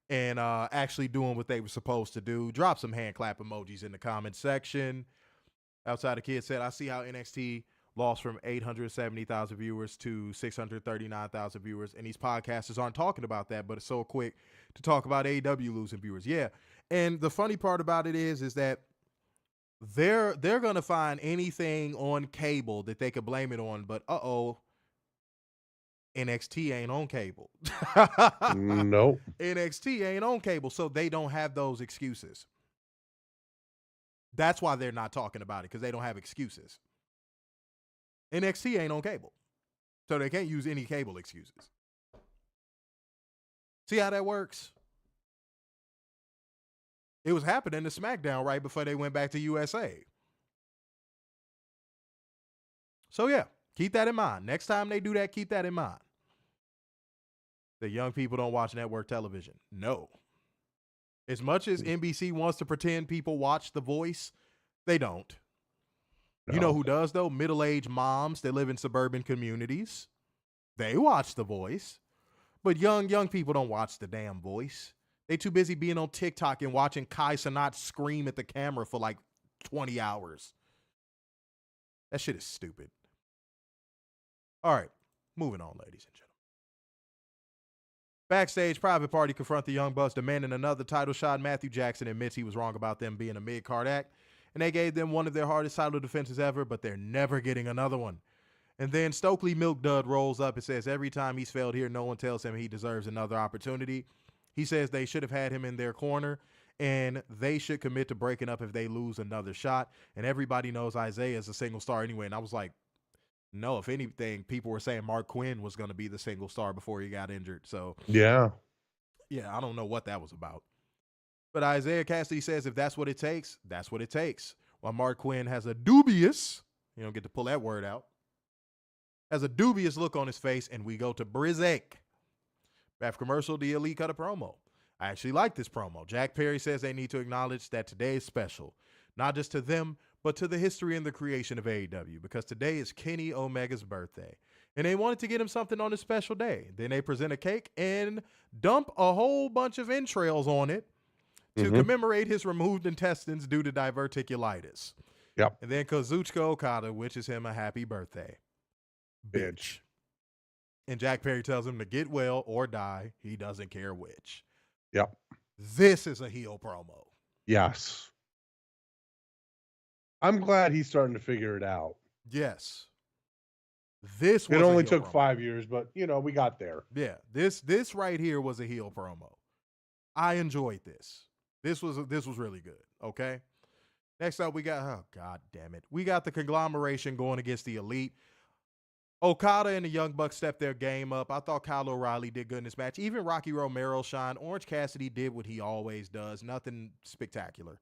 and actually doing what they were supposed to do. Drop some hand clap emojis in the comment section. Outside the Kid said, "I see how NXT lost from 870,000 viewers to 639,000 viewers, and these podcasters aren't talking about that, but it's so quick to talk about AEW losing viewers." Yeah, and the funny part about it is that they're going to find anything on cable that they could blame it on, but NXT ain't on cable. Nope. NXT ain't on cable, so they don't have those excuses. That's why they're not talking about it, because they don't have excuses. NXT ain't on cable, so they can't use any cable excuses. See how that works? It was happening to SmackDown right before they went back to USA. So yeah, keep that in mind. Next time they do that, keep that in mind. The young people don't watch network television. No. As much as NBC wants to pretend people watch The Voice, they don't. No. You know who does, though? Middle-aged moms that live in suburban communities. They watch The Voice. But young people don't watch the damn Voice. They too busy being on TikTok and watching Kai Cenat scream at the camera for like 20 hours. That shit is stupid. All right, moving on, ladies and gentlemen. Backstage, Private Party confront the Young Bucks demanding another title shot. Matthew Jackson admits he was wrong about them being a mid-card act, and they gave them one of their hardest title defenses ever, but they're never getting another one. And then Stokely Milk Dud rolls up and says every time he's failed here, no one tells him he deserves another opportunity. He says they should have had him in their corner, and they should commit to breaking up if they lose another shot. And everybody knows Isaiah is a single star anyway. And I was like, no, if anything, people were saying Mark Quinn was going to be the single star before he got injured. So, yeah, I don't know what that was about. But Isaiah Cassidy says if that's what it takes, that's what it takes. While Mark Quinn has a dubious, you don't get to pull that word out, has a dubious look on his face, and we go to Brizzek. After commercial, the Elite cut a promo. I actually like this promo. Jack Perry says they need to acknowledge that today is special, not just to them, but to the history and the creation of AEW, because today is Kenny Omega's birthday. And they wanted to get him something on his special day. Then they present a cake and dump a whole bunch of entrails on it to commemorate his removed intestines due to diverticulitis. Yep. And then Kazuchika Okada wishes him a happy birthday. Bitch. And Jack Perry tells him to get well or die. He doesn't care which. Yep. This is a heel promo. Yes. I'm glad he's starting to figure it out. Yes. This was it only took 5 years, but we got there. Yeah. This right here was a heel promo. I enjoyed this. This was really good. Okay. Next up, we got, oh God damn it. We got the Conglomeration going against the Elite. Okada and the Young Bucks stepped their game up. I thought Kyle O'Reilly did good in this match. Even Rocky Romero shined. Orange Cassidy did what he always does. Nothing spectacular.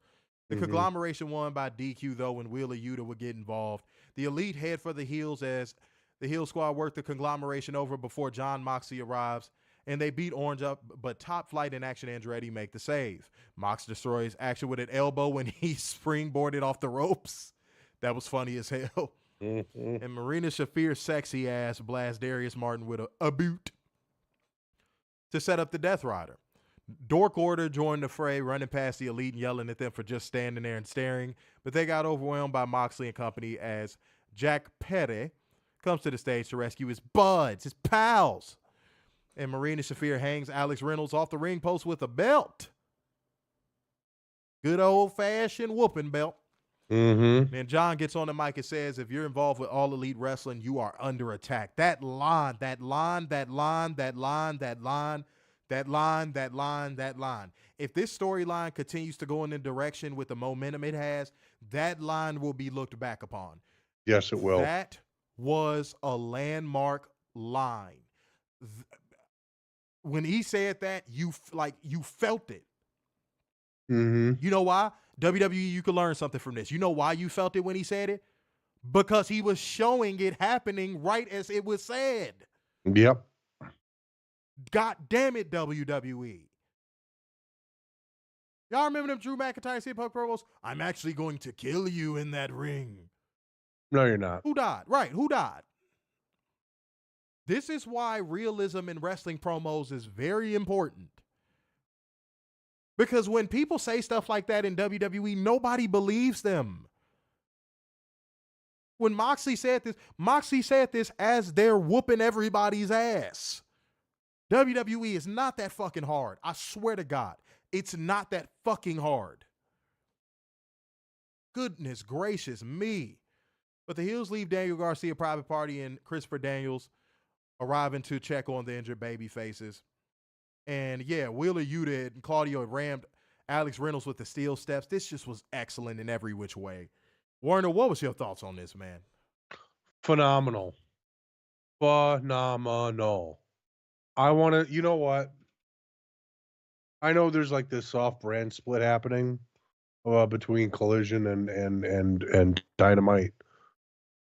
The Conglomeration won by DQ, though, when Wheeler Yuta would get involved. The Elite head for the heels as the heel squad worked the Conglomeration over before Jon Moxley arrives. And they beat Orange up, but Top Flight and Action Andretti make the save. Mox destroys Action with an elbow when he springboarded off the ropes. That was funny as hell. And Marina Shafir's sexy ass blast Darius Martin with a boot to set up the Death Rider. Dork Order joined the fray, running past the Elite and yelling at them for just standing there and staring. But they got overwhelmed by Moxley and company as Jack Perry comes to the stage to rescue his buds, his pals. And Marina Shafir hangs Alex Reynolds off the ring post with a belt. Good old-fashioned whooping belt. And John gets on the mic and says, if you're involved with All Elite Wrestling, you are under attack. That line. If this storyline continues to go in the direction with the momentum it has, that line will be looked back upon. Yes, it will. That was a landmark line. When he said that, you felt it. You know why? WWE, you can learn something from this. You know why you felt it when he said it? Because he was showing it happening right as it was said. Yep. God damn it, WWE. Y'all remember them Drew McIntyre CM Punk promos? I'm actually going to kill you in that ring. No, you're not. Who died? Right, who died? This is why realism in wrestling promos is very important. Because when people say stuff like that in WWE, nobody believes them. When Moxley said this as they're whooping everybody's ass. WWE is not that fucking hard. I swear to God, it's not that fucking hard. Goodness gracious me. But the Heels leave Daniel Garcia, Private Party, and Christopher Daniels arriving to check on the injured baby faces. And yeah, Wheeler Yuta and Claudio rammed Alex Reynolds with the steel steps. This just was excellent in every which way. Warner, what was your thoughts on this, man? Phenomenal. Phenomenal. I want to, you know what? I know there's like this soft brand split happening between Collision and Dynamite.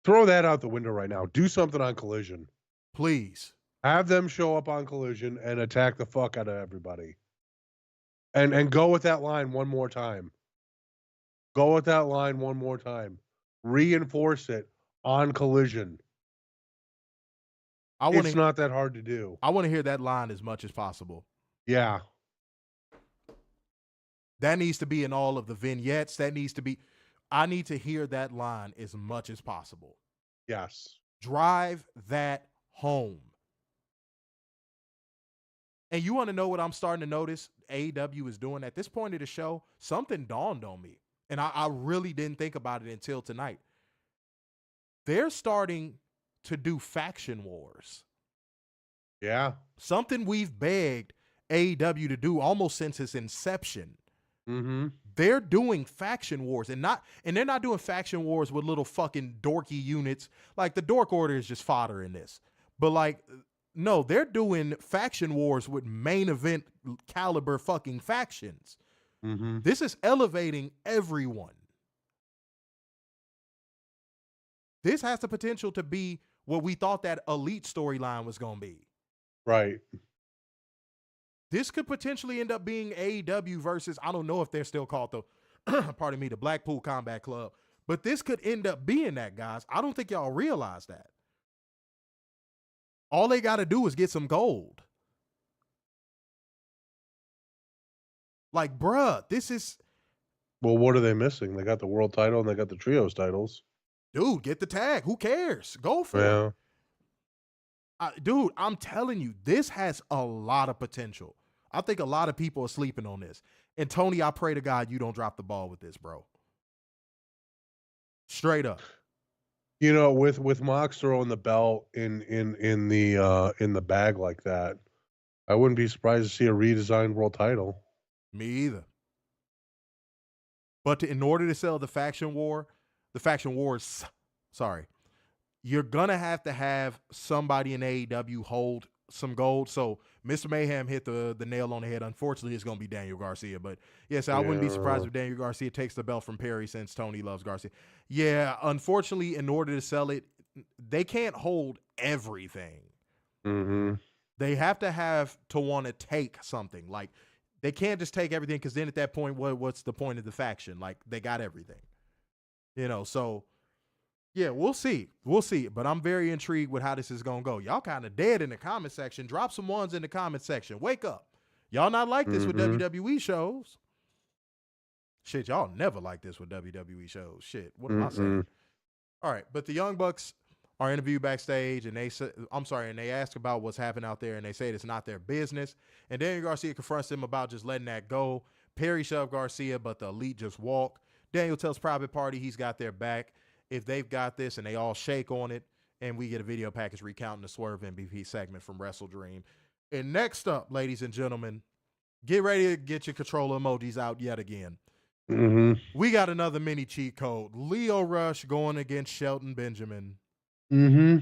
Throw that out the window right now. Do something on Collision. Please. Have them show up on Collision and attack the fuck out of everybody. And go with that line one more time. Go with that line one more time. Reinforce it on Collision. It's not that hard to do. I want to hear that line as much as possible. Yeah. That needs to be in all of the vignettes. I need to hear that line as much as possible. Yes. Drive that home. And you want to know what I'm starting to notice AEW is doing at this point of the show? Something dawned on me. And I really didn't think about it until tonight. They're starting to do faction wars. Yeah. Something we've begged AEW to do almost since its inception. Mm-hmm. They're doing faction wars and they're not doing faction wars with little fucking dorky units. Like the Dork Order is just fodder in this. But like, no, they're doing faction wars with main event caliber fucking factions. Mm-hmm. This is elevating everyone. This has the potential to be what we thought that Elite storyline was going to be. Right. This could potentially end up being AEW versus, I don't know if they're still called the Blackpool Combat Club, but this could end up being that, guys. I don't think y'all realize that. All they got to do is get some gold. Like, bruh, this is... Well, what are they missing? They got the world title and they got the trios titles. Dude, get the tag. Who cares? Go for it. Dude, I'm telling you, this has a lot of potential. I think a lot of people are sleeping on this. And Tony, I pray to God you don't drop the ball with this, bro. Straight up. You know, with Mox throwing the belt in the bag like that, I wouldn't be surprised to see a redesigned world title. Me either. But in order to sell the faction wars, you're going to have somebody in AEW hold some gold. So Mr. Mayhem hit the nail on the head. Unfortunately, it's going to be Daniel Garcia. But yes, I wouldn't be surprised if Daniel Garcia takes the belt from Perry since Tony loves Garcia. Yeah, unfortunately, in order to sell it, they can't hold everything. Mm-hmm. They have to want to take something. Like, they can't just take everything because then at that point, what's the point of the faction? Like, they got everything. So... yeah, we'll see. But I'm very intrigued with how this is going to go. Y'all kind of dead in the comment section. Drop some ones in the comment section. Wake up. Y'all not like this with WWE shows. Shit, y'all never like this with WWE shows. Shit, what am I saying? All right, but the Young Bucks are interviewed backstage, and they ask about what's happening out there, and they say it's not their business. And Daniel Garcia confronts them about just letting that go. Perry shoved Garcia, but the Elite just walk. Daniel tells Private Party he's got their back if they've got this, and they all shake on it, and we get a video package recounting the Swerve MVP segment from WrestleDream. And next up, ladies and gentlemen, get ready to get your controller emojis out yet again. Mm-hmm. We got another mini cheat code. Lio Rush going against Shelton Benjamin. Mm-hmm.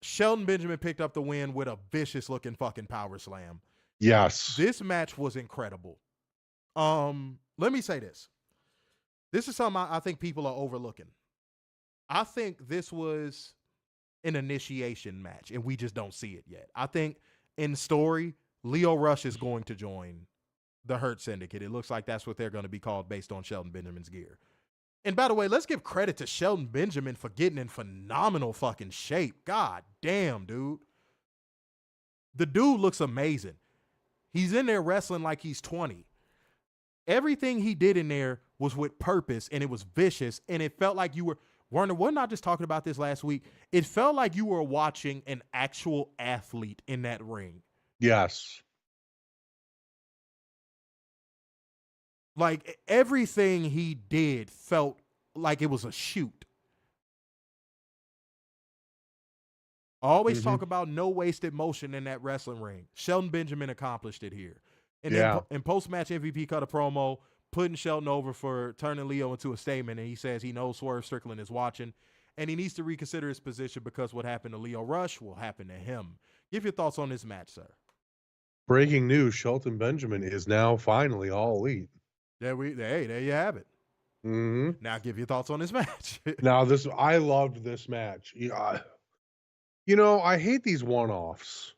Shelton Benjamin picked up the win with a vicious-looking fucking power slam. Yes. This match was incredible. Let me say this. This is something I think people are overlooking. I think this was an initiation match, and we just don't see it yet. I think in story, Lio Rush is going to join the Hurt Syndicate. It looks like that's what they're going to be called based on Shelton Benjamin's gear. And by the way, let's give credit to Shelton Benjamin for getting in phenomenal fucking shape. God damn, dude. The dude looks amazing. He's in there wrestling like he's 20. Everything he did in there was with purpose, and it was vicious, and it felt like you were, Werner, we're not just talking about this last week. It felt like you were watching an actual athlete in that ring. Yes. Like, everything he did felt like it was a shoot. Always talk about no wasted motion in that wrestling ring. Shelton Benjamin accomplished it here. And then in post-match, MVP cut a promo, putting Shelton over for turning Leo into a statement, and he says he knows Swerve Strickland is watching, and he needs to reconsider his position because what happened to Leo Rush will happen to him. Give your thoughts on this match, sir. Breaking news, Shelton Benjamin is now finally All Elite. There you have it. Now give your thoughts on this match. Now, I loved this match. You know, I hate these one-offs.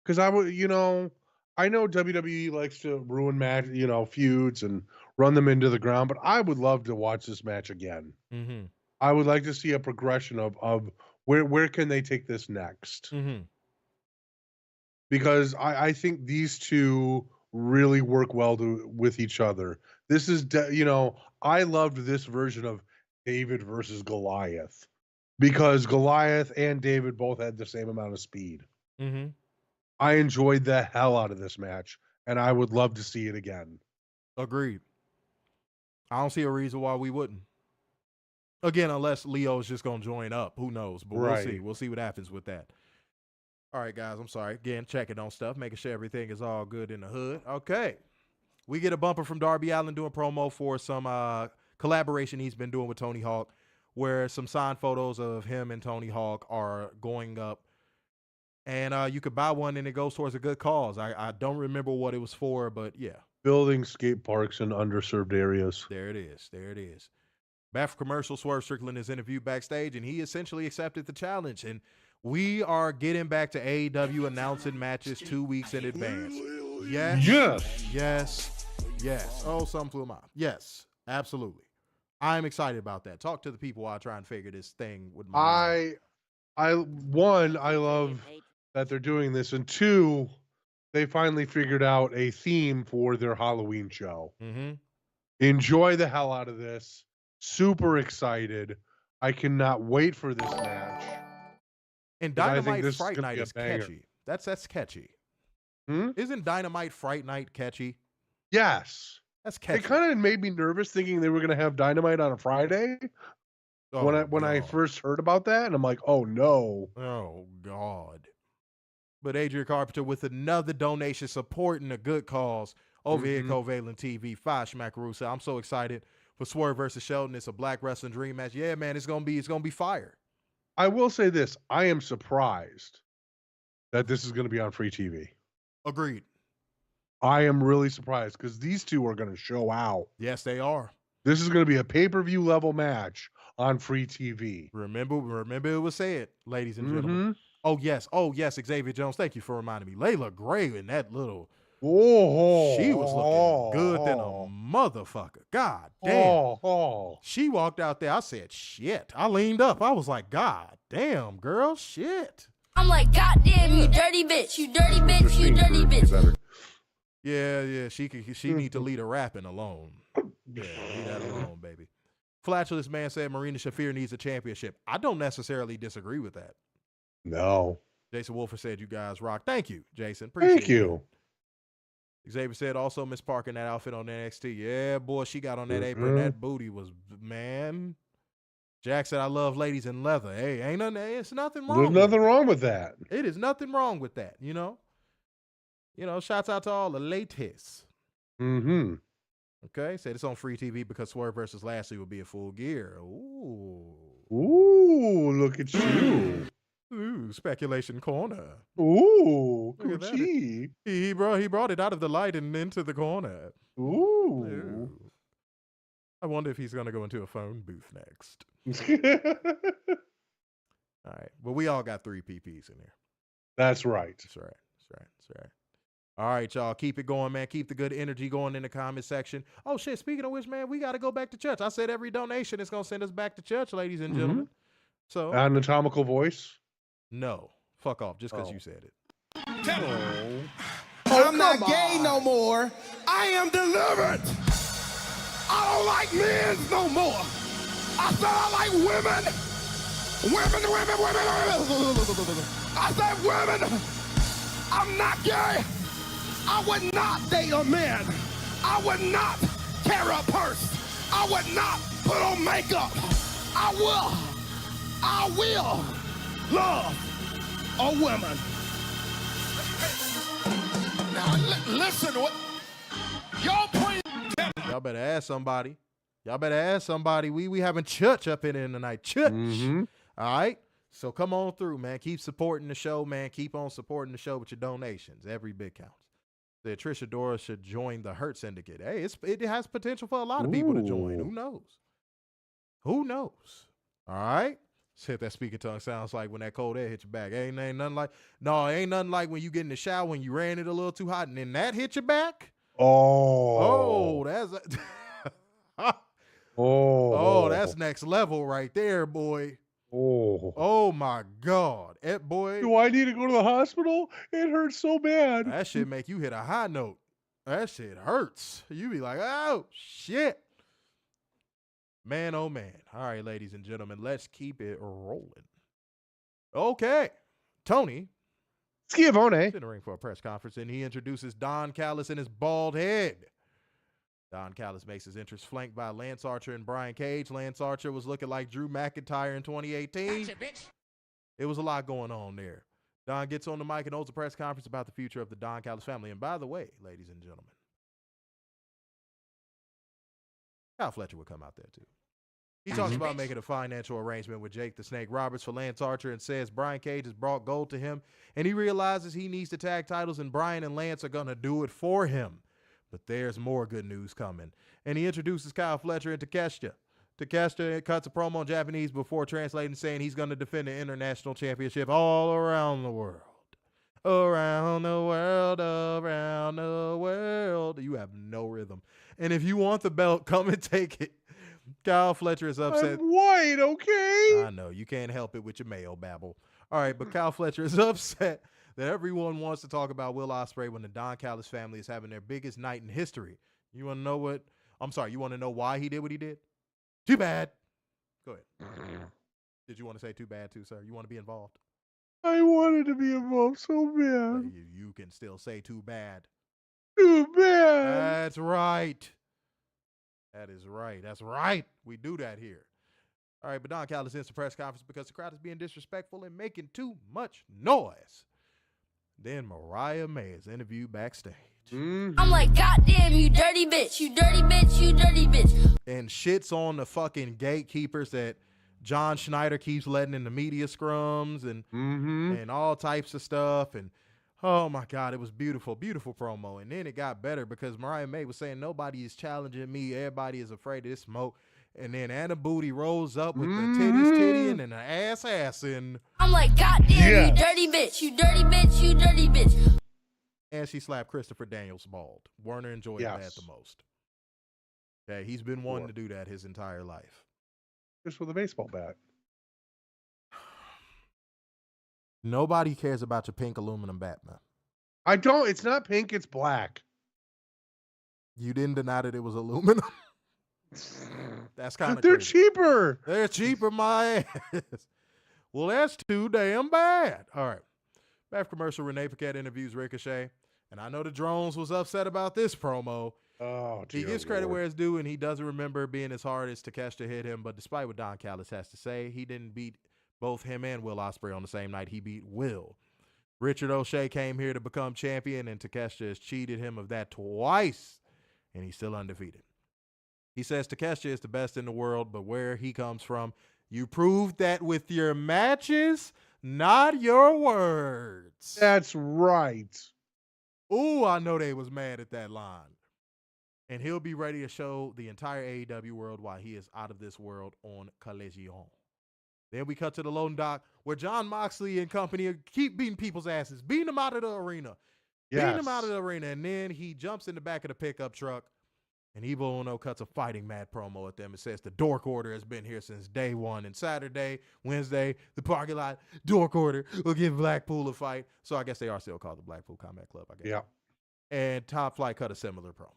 Because I know WWE likes to ruin feuds and run them into the ground, but I would love to watch this match again. I would like to see a progression of where can they take this next. Because I think these two really work well with each other. This is, I loved this version of David versus Goliath. Because Goliath and David both had the same amount of speed. I enjoyed the hell out of this match, and I would love to see it again. Agreed. I don't see a reason why we wouldn't. Again, unless Leo's just going to join up. Who knows? But we'll see. We'll see what happens with that. All right, guys, I'm sorry. Again, checking on stuff, making sure everything is all good in the hood. Okay. We get a bumper from Darby Allin doing promo for some collaboration he's been doing with Tony Hawk, where some signed photos of him and Tony Hawk are going up. And you could buy one, and it goes towards a good cause. I don't remember what it was for, but yeah. Building skate parks in underserved areas. There it is. There it is. Back for commercial, Swerve Strickland is interviewed backstage, and he essentially accepted the challenge. And we are getting back to AEW announcing matches 2 weeks in advance. Yes. Oh, something flew my mouth. Yes, absolutely. I'm excited about that. Talk to the people while I try and figure this thing with my I love that they're doing this, and two, they finally figured out a theme for their Halloween show. Enjoy the hell out of this. Super excited. I cannot wait for this match. And Dynamite Fright Night is catchy. That's catchy. Isn't Dynamite Fright Night catchy? Yes. That's catchy. It kind of made me nervous thinking they were going to have Dynamite on a Friday. When I first heard about that, and I'm like, oh no. Oh God. But Adrian Carpenter with another donation supporting a good cause over here at Covalent TV. 5 Schmackarusa. I'm so excited for Swerve versus Shelton. It's a Black Wrestling Dream match. Yeah, man, it's gonna be fire. I will say this: I am surprised that this is going to be on free TV. Agreed. I am really surprised because these two are going to show out. Yes, they are. This is going to be a pay-per-view level match on free TV. Remember it was said, ladies and gentlemen. Oh yes, Xavier Jones. Thank you for reminding me. Layla Gray in that little. She was looking good than a motherfucker. God damn. She walked out there. I said, shit. I leaned up. I was like, God damn, girl, shit. I'm like, God damn, you dirty bitch. You dirty bitch. You dirty bitch. Yeah. She need to leave her rapping alone. Yeah, leave that alone, baby. Flatulous man said Marina Shafir needs a championship. I don't necessarily disagree with that. No. Jason Wolfer said you guys rock. Thank you, Jason. Appreciate you. Xavier said also Miss Parker in that outfit on NXT. Yeah, boy, she got on that apron. That booty was, man. Jack said I love ladies in leather. Hey, it's nothing wrong. There's nothing wrong with that. It is nothing wrong with that, you know? Shouts out to all the ladies. Okay, said it's on free TV because Swerve versus Lashley will be a full gear. Ooh, look at you. Ooh, speculation corner. Ooh, Gucci. He brought it out of the light and into the corner. Ooh. I wonder if he's going to go into a phone booth next. All right. Well, we all got 3 PPs in here. That's right. That's right. All right, y'all. Keep it going, man. Keep the good energy going in the comment section. Oh, shit. Speaking of which, man, we got to go back to church. I said every donation is going to send us back to church, ladies and gentlemen. So anatomical voice? No. Fuck off just because you said it. I'm not gay no more. I am delivered. I don't like men no more. I said I like women. Women. I said women. I'm not gay. I would not date a man I would not carry a purse. I would not put on makeup. I will love a woman. Now, listen to what y'all pray. Y'all better ask somebody. We having church up in here tonight. Church. All right. So come on through, man. Keep supporting the show, man. Keep on supporting the show with your donations. Every bit counts. The Trisha Dora should join the Hurt Syndicate. Hey, it has potential for a lot of people to join. Who knows? All right. See if that speaker tongue sounds like when that cold air hit your back. Ain't nothing like when you get in the shower and you ran it a little too hot and then that hit your back. That's that's next level right there, boy. Oh my God. Boy. Do I need to go to the hospital? It hurts so bad. That shit make you hit a high note. That shit hurts. You be like, oh shit. Man, oh man. All right, ladies and gentlemen, let's keep it rolling. Okay. Tony Schiavone in the ring for a press conference, and he introduces Don Callis and his bald head. Don Callis makes his entrance flanked by Lance Archer and Brian Cage. Lance Archer was looking like Drew McIntyre in 2018. Gotcha, bitch. It was a lot going on there. Don gets on the mic and holds a press conference about the future of the Don Callis family. And by the way, ladies and gentlemen, Kyle Fletcher would come out there too. He talks about making a financial arrangement with Jake the Snake Roberts for Lance Archer and says Brian Cage has brought gold to him and he realizes he needs the tag titles and Brian and Lance are going to do it for him. But there's more good news coming. And he introduces Kyle Fletcher and Takeshita. Takeshita cuts a promo in Japanese before translating, saying he's going to defend the international championship all around the world. Around the world, around the world. You have no rhythm. And if you want the belt, come and take it. Kyle Fletcher is upset. I'm white, okay? I know. You can't help it with your mayo babble. All right, but Kyle Fletcher is upset that everyone wants to talk about Will Ospreay when the Don Callis family is having their biggest night in history. You want to know what? I'm sorry, you want to know why he did what he did? Too bad. Go ahead. Did you want to say too bad too, sir? You want to be involved? I wanted to be involved so bad. You can still say too bad. Too bad. That's right. That is right. That's right. We do that here. All right, but Don Callis ends the press conference because the crowd is being disrespectful and making too much noise. Then Mariah May is interviewed backstage. I'm like, goddamn, you dirty bitch, you dirty bitch, you dirty bitch. And shits on the fucking gatekeepers that John Schneider keeps letting in the media scrums and all types of stuff. And oh my God, it was beautiful, beautiful promo. And then it got better because Mariah May was saying nobody is challenging me. Everybody is afraid of this smoke. And then Anna Booty rolls up with the titties and the ass and I'm like, goddamn, you dirty bitch, you dirty bitch, you dirty bitch. And she slapped Christopher Daniels bald. Werner enjoyed that the most. Okay, he's been wanting to do that his entire life. Just with a baseball bat. Nobody cares about your pink aluminum bat, man. I don't. It's not pink. It's black. You didn't deny that it was aluminum. That's kind of They're cheaper. They're cheaper, my ass. Well, that's too damn bad. All right. Back commercial, Renee Paquette interviews Ricochet. And I know the Drones was upset about this promo. Oh, he gives credit where it's due, and he doesn't remember being as hard as Takeshita hit him. But despite what Don Callis has to say, he didn't beat both him and Will Ospreay on the same night. He beat Will. Richard O'Shea came here to become champion, and Takeshita has cheated him of that twice, and he's still undefeated. He says Takeshita is the best in the world, but where he comes from, you proved that with your matches, not your words. That's right. Ooh, I know they was mad at that line. And he'll be ready to show the entire AEW world why he is out of this world on Collision. Then we cut to the loading dock where Jon Moxley and company keep beating people's asses, beating them out of the arena. Yes. Beating them out of the arena. And then he jumps in the back of the pickup truck. And Evil Uno cuts a fighting mad promo at them. It says the Dork Order has been here since day one. And Saturday, Wednesday, the parking lot, Dork Order will give Blackpool a fight. So I guess they are still called the Blackpool Combat Club, I guess. Yeah. And Top Flight cut a similar promo.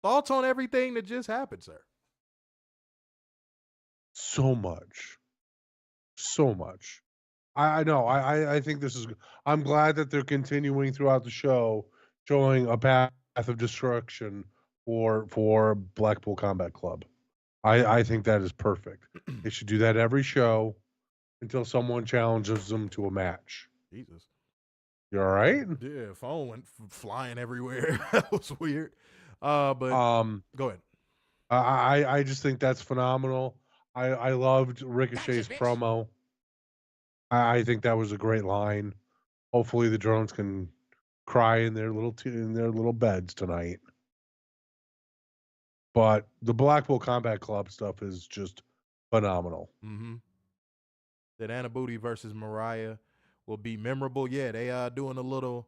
Thoughts on everything that just happened, sir? So much. So much. I know. I think this is. I'm glad that they're continuing throughout the show, showing a path Path of Destruction for Blackpool Combat Club. I think that is perfect. They should do that every show until someone challenges them to a match. Jesus. You all right? Yeah, phone went flying everywhere. That was weird. But go ahead. I just think that's phenomenal. I loved Ricochet's promo. I think that was a great line. Hopefully the drones can cry in their little beds tonight. But the Blackpool Combat Club stuff is just phenomenal. Mm-hmm. That Anna Booty versus Mariah will be memorable. Yeah, they doing a little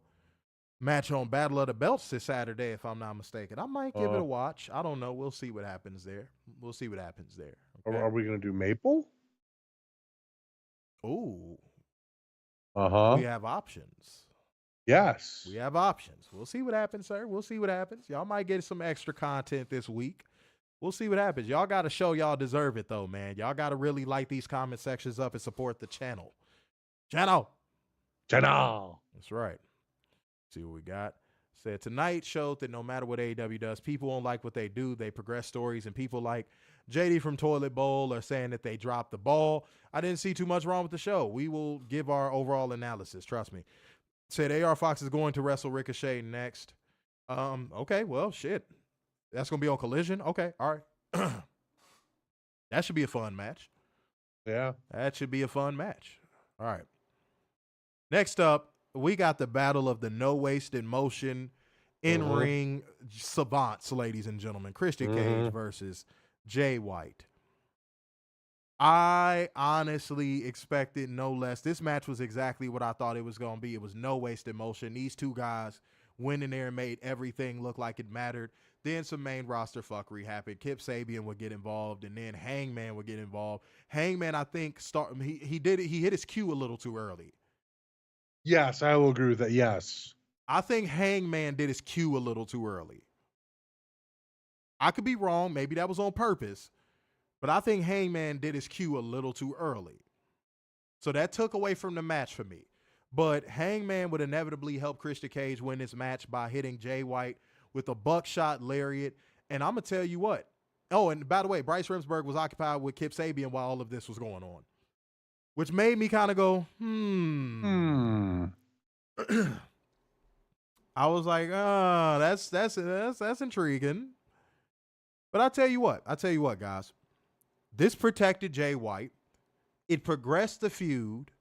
match on Battle of the Belts this Saturday, if I'm not mistaken. I might give it a watch. I don't know. We'll see what happens there. Okay? Are we going to do Maple? Ooh. Uh-huh. We have options. Yes. We have options. We'll see what happens, sir. We'll see what happens. Y'all might get some extra content this week. We'll see what happens. Y'all got to show y'all deserve it, though, man. Y'all got to really light these comment sections up and support the channel. Channel. That's right. See what we got. Said tonight showed that no matter what AEW does, people won't like what they do. They progress stories, and people like JD from Toilet Bowl are saying that they dropped the ball. I didn't see too much wrong with the show. We will give our overall analysis. Trust me. Said AR Fox is going to wrestle Ricochet next. Okay, well, shit. That's going to be on Collision? Okay, all right. That should be a fun match. Yeah. That should be a fun match. All right. Next up, we got the battle of the no wasted motion in-ring savants, ladies and gentlemen. Christian Cage versus Jay White. I honestly expected no less. This match was exactly what I thought it was going to be. It was no wasted motion. These two guys went in there and made everything look like it mattered. Then some main roster fuckery happened. Kip Sabian would get involved, and then Hangman would get involved. Hangman, I think, he hit his cue a little too early. Yes, I will agree with that. Yes. I think Hangman did his cue a little too early. I could be wrong. Maybe that was on purpose. But I think Hangman did his cue a little too early. So that took away from the match for me. But Hangman would inevitably help Christian Cage win this match by hitting Jay White with a buckshot lariat. And I'm going to tell you what. Oh, and by the way, Bryce Remsburg was occupied with Kip Sabian while all of this was going on. Which made me kind of go, I was like, oh, that's intriguing. But I tell you what, guys. This protected Jay White. It progressed the feud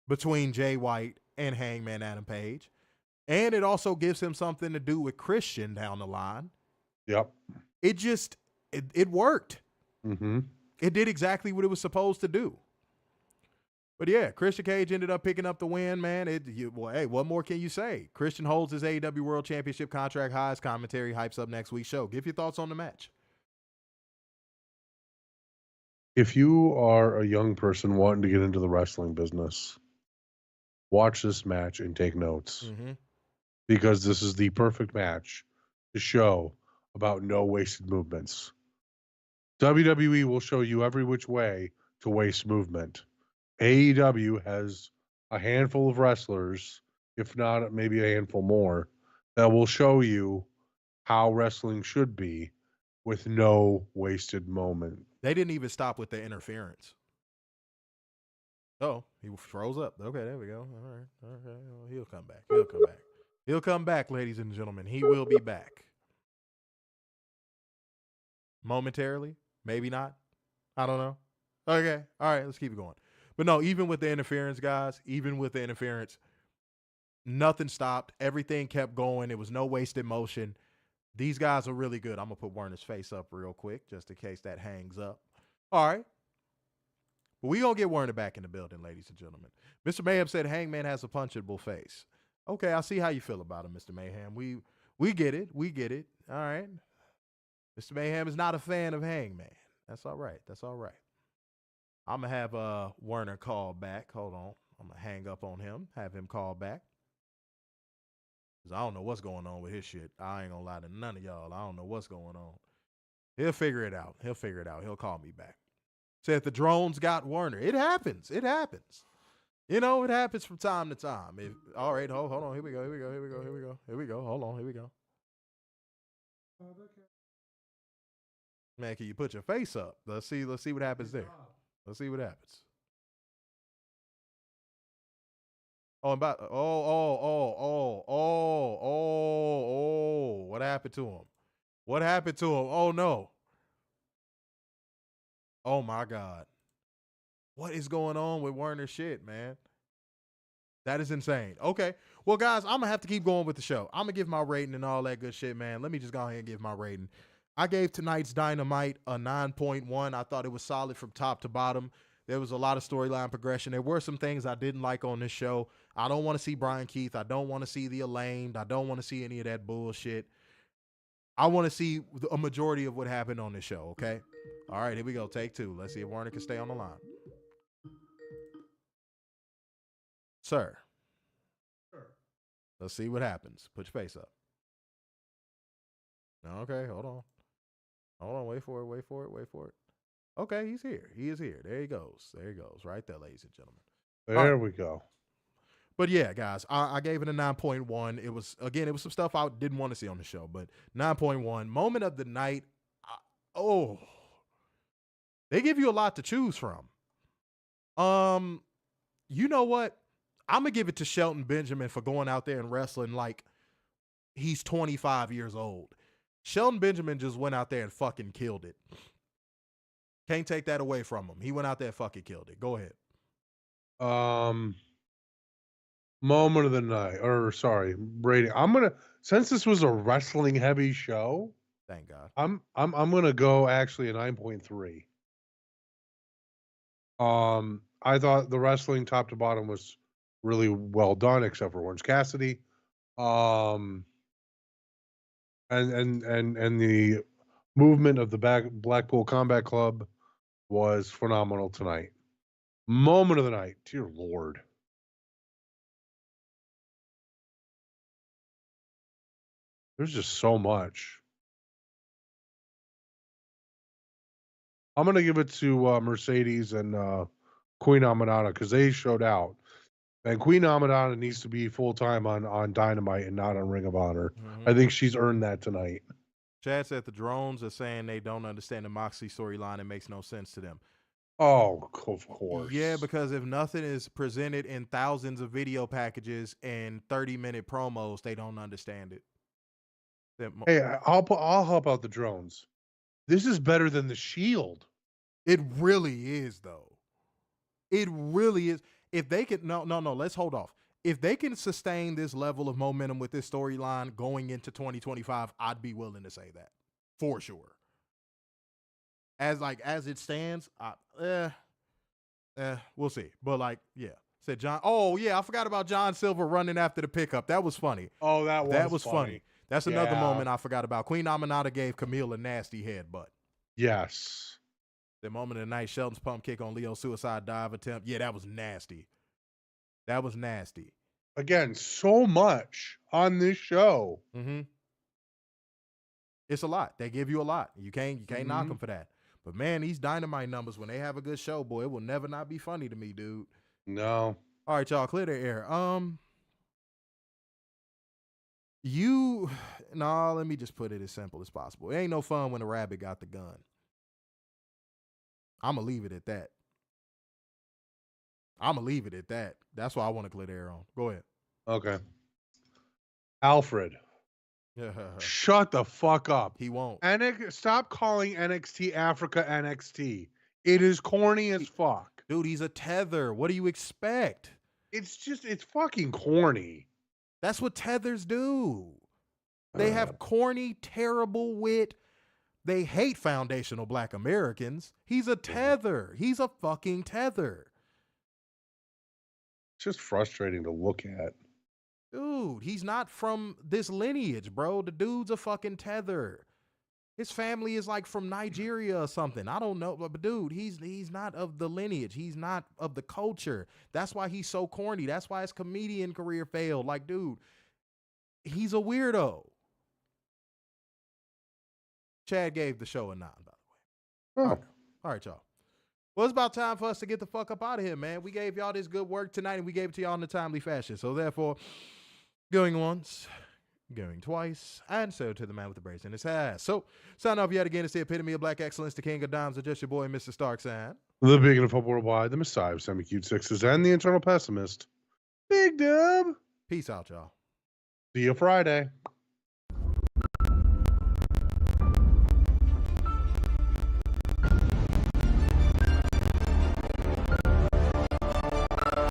between Jay White and Hangman Adam Page. And it also gives him something to do with Christian down the line. Yep. It worked. Mm-hmm. It did exactly what it was supposed to do. But yeah, Christian Cage ended up picking up the win, man. Hey, what more can you say? Christian holds his AEW World Championship contract high. His commentary hypes up next week's show. Give your thoughts on the match. If you are a young person wanting to get into the wrestling business, watch this match and take notes. Because this is the perfect match to show about no wasted movements. WWE will show you every which way to waste movement. AEW has a handful of wrestlers, if not maybe a handful more, that will show you how wrestling should be with no wasted moment. They didn't even stop with the interference. Oh, he froze up. Okay, there we go. All right. Okay. Well, he'll come back. He'll come back, ladies and gentlemen. He will be back. Momentarily. Maybe not. I don't know. Okay. All right. Let's keep it going. But no, even with the interference, guys, nothing stopped. Everything kept going. It was no wasted motion. These guys are really good. I'm going to put Werner's face up real quick just in case that hangs up. All right. But we going to get Werner back in the building, ladies and gentlemen. Mr. Mayhem said Hangman has a punchable face. Okay, I see how you feel about it, Mr. Mayhem. We get it. All right. Mr. Mayhem is not a fan of Hangman. That's all right. I'm going to have Werner call back. Hold on. I'm going to hang up on him, have him call back. Because I don't know what's going on with his shit. I ain't going to lie to none of y'all. I don't know what's going on. He'll figure it out. He'll call me back. Said the drones got Werner. It happens. You know, it happens from time to time. All right, hold on. Here we go. Hold on. Here we go. Man, can you put your face up? Let's see what happens there. Let's see what happens. Oh, what happened to him? What happened to him? Oh no. Oh my God. What is going on with Werner shit, man? That is insane. Okay. Well, guys, I'm going to have to keep going with the show. I'm going to give my rating and all that good shit, man. Let me just go ahead and give my rating. I gave tonight's Dynamite a 9.1. I thought it was solid from top to bottom. There was a lot of storyline progression. There were some things I didn't like on this show. I don't want to see Bryan Keith. I don't want to see the Elaine. I don't want to see any of that bullshit. I want to see a majority of what happened on this show, okay? All right, here we go. Take two. Let's see if Werner can stay on the line. Sir. Let's see what happens. Put your face up. Okay, hold on. Wait for it. Okay, he's here. He is here. There he goes. Right there, ladies and gentlemen. There we go. But yeah, guys, I gave it a 9.1. It was some stuff I didn't want to see on the show, but 9.1. Moment of the night. They give you a lot to choose from. You know what? I'm going to give it to Shelton Benjamin for going out there and wrestling like he's 25 years old. Shelton Benjamin just went out there and fucking killed it. Can't take that away from him. He went out there and fucking killed it. Go ahead. Moment of the night, rating. Since this was a wrestling heavy show, thank God. I'm gonna go actually a 9.3. I thought the wrestling top to bottom was really well done, except for Orange Cassidy. And the movement of the Blackpool Combat Club was phenomenal tonight. Moment of the night, dear Lord. There's just so much. I'm going to give it to Mercedes and Queen Aminata because they showed out. And Queen Aminata needs to be full-time on Dynamite and not on Ring of Honor. Mm-hmm. I think she's earned that tonight. Chad said the drones are saying they don't understand the Moxley storyline. It makes no sense to them. Oh, of course. Yeah, because if nothing is presented in thousands of video packages and 30-minute promos, they don't understand it. Hey, I'll help out the drones. This is better than the Shield. It really is, though. It really is. If they can, no, let's hold off. If they can sustain this level of momentum with this storyline going into 2025, I'd be willing to say that for sure. As it stands, we'll see. But yeah, said John. Oh yeah, I forgot about John Silver running after the pickup. That was funny. Oh, that was funny. That's another moment I forgot about. Queen Aminata gave Camille a nasty headbutt. Yes. The moment of the night, Shelton's pump kick on Leo's suicide dive attempt. Yeah, that was nasty. That was nasty. Again, so much on this show. Mm-hmm. It's a lot. They give you a lot. You can't knock them for that. But man, these Dynamite numbers, when they have a good show, boy, it will never not be funny to me, dude. No. All right, y'all, clear the air. Let me just put it as simple as possible. It ain't no fun when a rabbit got the gun. I'm going to leave it at that. That's why I want to clear the air on. Go ahead. Okay. Alfred. Shut the fuck up. He won't. Stop calling NXT Africa NXT. It is corny as fuck. Dude, he's a tether. What do you expect? It's fucking corny. That's what tethers do. They have corny, terrible wit. They hate foundational Black Americans. He's a tether. He's a fucking tether. It's just frustrating to look at. Dude, he's not from this lineage, bro. The dude's a fucking tether. His family is like from Nigeria or something. I don't know. But dude, he's not of the lineage. He's not of the culture. That's why he's so corny. That's why his comedian career failed. Like, dude, he's a weirdo. Chad gave the show a 9, by the way. All right, y'all. Well, it's about time for us to get the fuck up out of here, man. We gave y'all this good work tonight, and we gave it to y'all in a timely fashion. So, therefore, going once, going twice, and so to the man with the braids in his hair. So, sign off yet again. It's the epitome of black excellence, the king of dimes, or just your boy, Mr. Starksan. The Big and Football Worldwide, the Messiah of semi-cute sixes, and the Eternal Pessimist. Big Dub. Peace out, y'all. See you Friday.